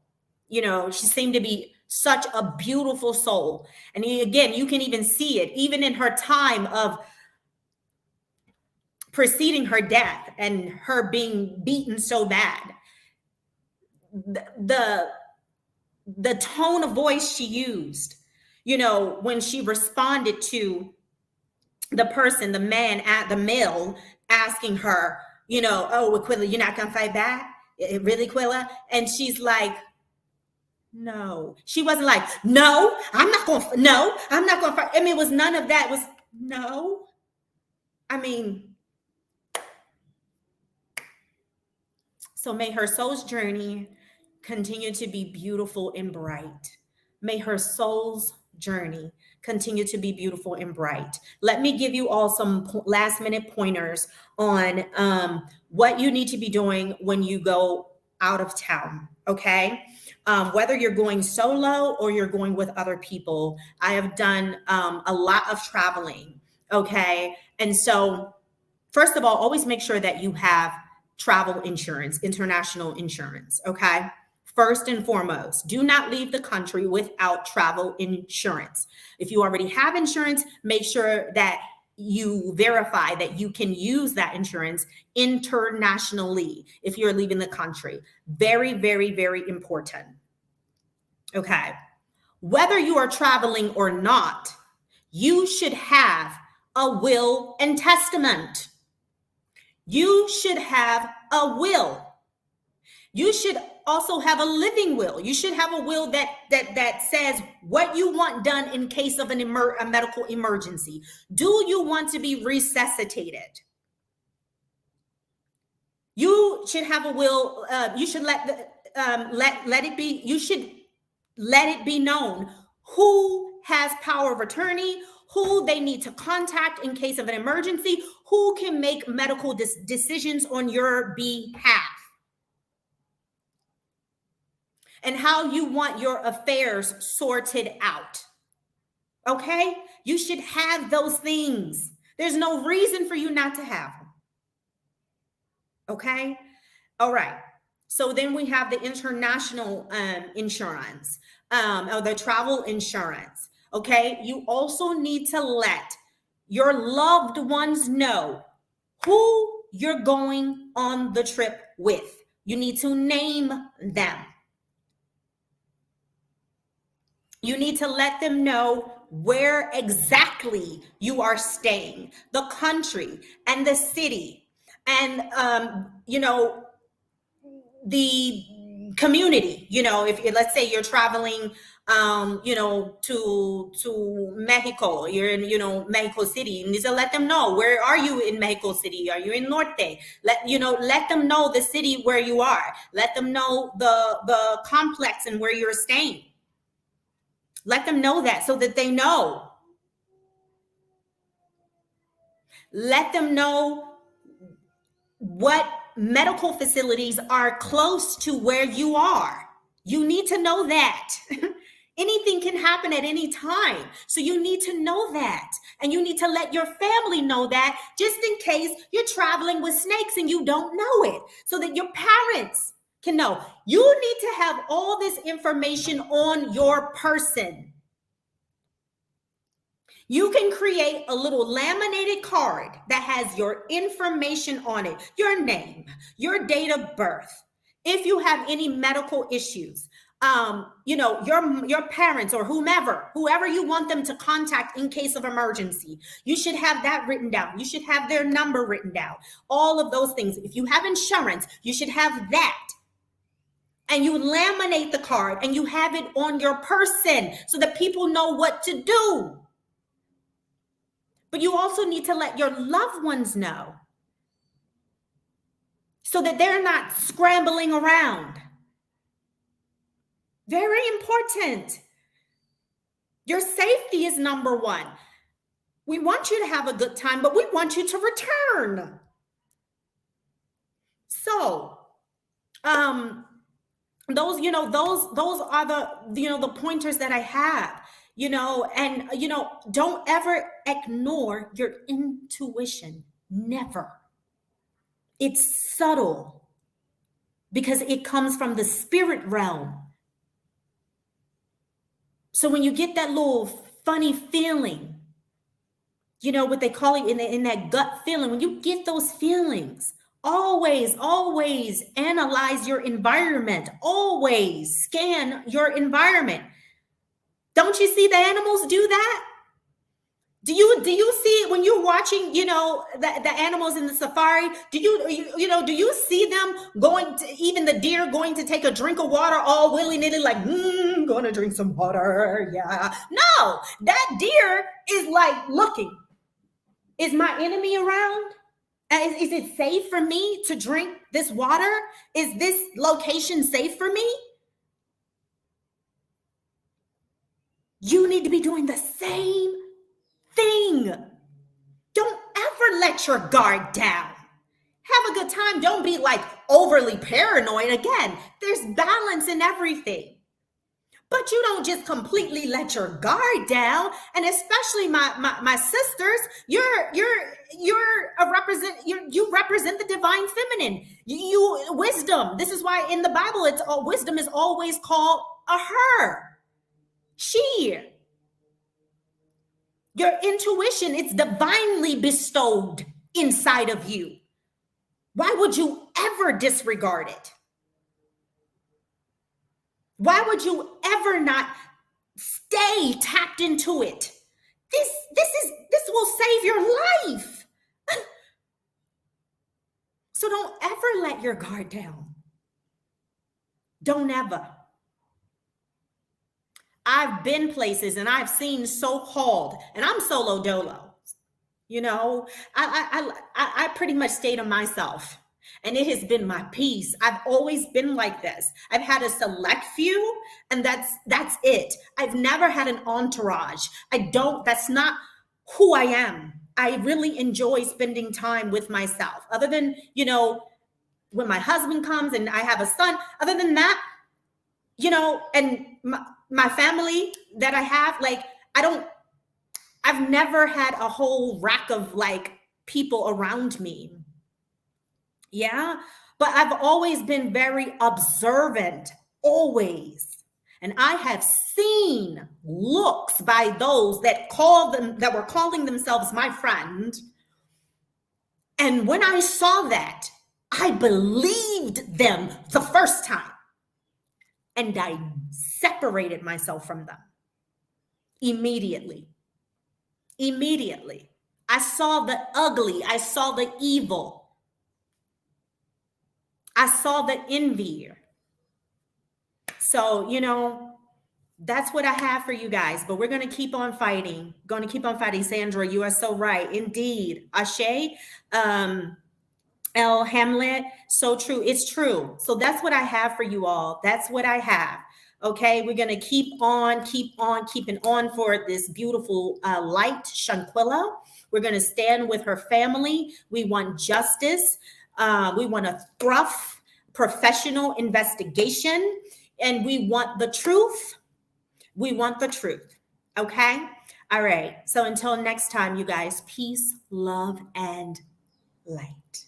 She seemed to be such a beautiful soul. And again, you can even see it, even in her time of preceding her death and her being beaten so bad. The tone of voice she used, when she responded to the male asking her, oh, Aquila, you're not going to fight back? Really, Aquila? And she's like, no. She wasn't like, no, I'm not going to fight. I mean, it was none of that. It was no. I mean, so may her soul's journey continue to be beautiful and bright. May her soul's journey continue to be beautiful and bright. Let me give you all some last minute pointers on what you need to be doing when you go out of town, okay? Whether you're going solo or you're going with other people. I have done a lot of traveling, okay? And so first of all, always make sure that you have travel insurance, international insurance, okay? First and foremost, do not leave the country without travel insurance. If you already have insurance, make sure that you verify that you can use that insurance internationally if you're leaving the country. Very, very, very important. Okay. Whether you are traveling or not, you should have a will and testament. You should have a will. You should also have a living will. You should have a will that says what you want done in case of a medical emergency. Do you want to be resuscitated? You should have a will. You should let it be. You should let it be known who has power of attorney, who they need to contact in case of an emergency, who can make medical decisions on your behalf, and how you want your affairs sorted out. Okay? You should have those things. There's no reason for you not to have them. Okay? All right. So then we have the international insurance, or the travel insurance. Okay? You also need to let your loved ones know who you're going on the trip with. You need to name them. You need to let them know where exactly you are staying, the country and the city, and the community. If let's say you're traveling, to Mexico, you're in, Mexico City. You need to let them know, where are you in Mexico City? Are you in Norte? Let them know the city where you are. Let them know the complex and where you're staying. Let them know that so that they know. Let them know what medical facilities are close to where you are. You need to know that. Anything can happen at any time. So you need to know that. And you need to let your family know that, just in case you're traveling with snakes and you don't know it, so that your parents can know. You need to have all this information on your person. You can create a little laminated card that has your information on it, your name, your date of birth, if you have any medical issues, your parents or whoever you want them to contact in case of emergency. You should have that written down. You should have their number written down. All of those things. If you have insurance, you should have that. And you laminate the card and you have it on your person so that people know what to do. But you also need to let your loved ones know so that they're not scrambling around. Very important. Your safety is number one. We want you to have a good time, but we want you to return. So, those are the pointers that I have, and don't ever ignore your intuition. Never. It's subtle because it comes from the spirit realm. So when you get that little funny feeling, what they call it in that gut feeling, when you get those feelings, always analyze your environment. Always scan your environment. Don't you see the animals do that? Do you see it when you're watching, the animals in the safari? Do you see them going to, even the deer going to take a drink of water all willy-nilly, like, going to drink some water, yeah. No, that deer is like looking. Is my enemy around? Is it safe for me to drink this water? Is this location safe for me? You need to be doing the same thing. Don't ever let your guard down. Have a good time. Don't be like overly paranoid. Again, there's balance in everything. But you don't just completely let your guard down. And especially my sisters, you represent the divine feminine. You wisdom. This is why in the Bible wisdom is always called a her. She. Your intuition, it's divinely bestowed inside of you. Why would you ever disregard it? Why would you ever not stay tapped into it? This will save your life. So don't ever let your guard down. Don't ever. I've been places and I've seen so-called, and I'm solo dolo. I pretty much stay to myself. And it has been my peace. I've always been like this. I've had a select few, and that's it. I've never had an entourage. That's not who I am. I really enjoy spending time with myself. Other than, when my husband comes and I have a son, other than that, and my family that I have, I've never had a whole rack of people around me. Yeah. But I've always been very observant, always. And I have seen looks by those that were calling themselves my friend. And when I saw that, I believed them the first time. And I separated myself from them immediately. Immediately. I saw the ugly. I saw the evil. I saw the envy. So, that's what I have for you guys. But we're going to keep on fighting. Sandra, you are so right. Indeed. Ashe, L. Hamlet, so true. It's true. So that's what I have for you all. That's what I have. Okay, we're going to keeping on for this beautiful light, Shanquella. We're going to stand with her family. We want justice. We want a thorough professional investigation, and we want the truth. We want the truth. Okay? All right. So until next time, you guys, peace, love, and light.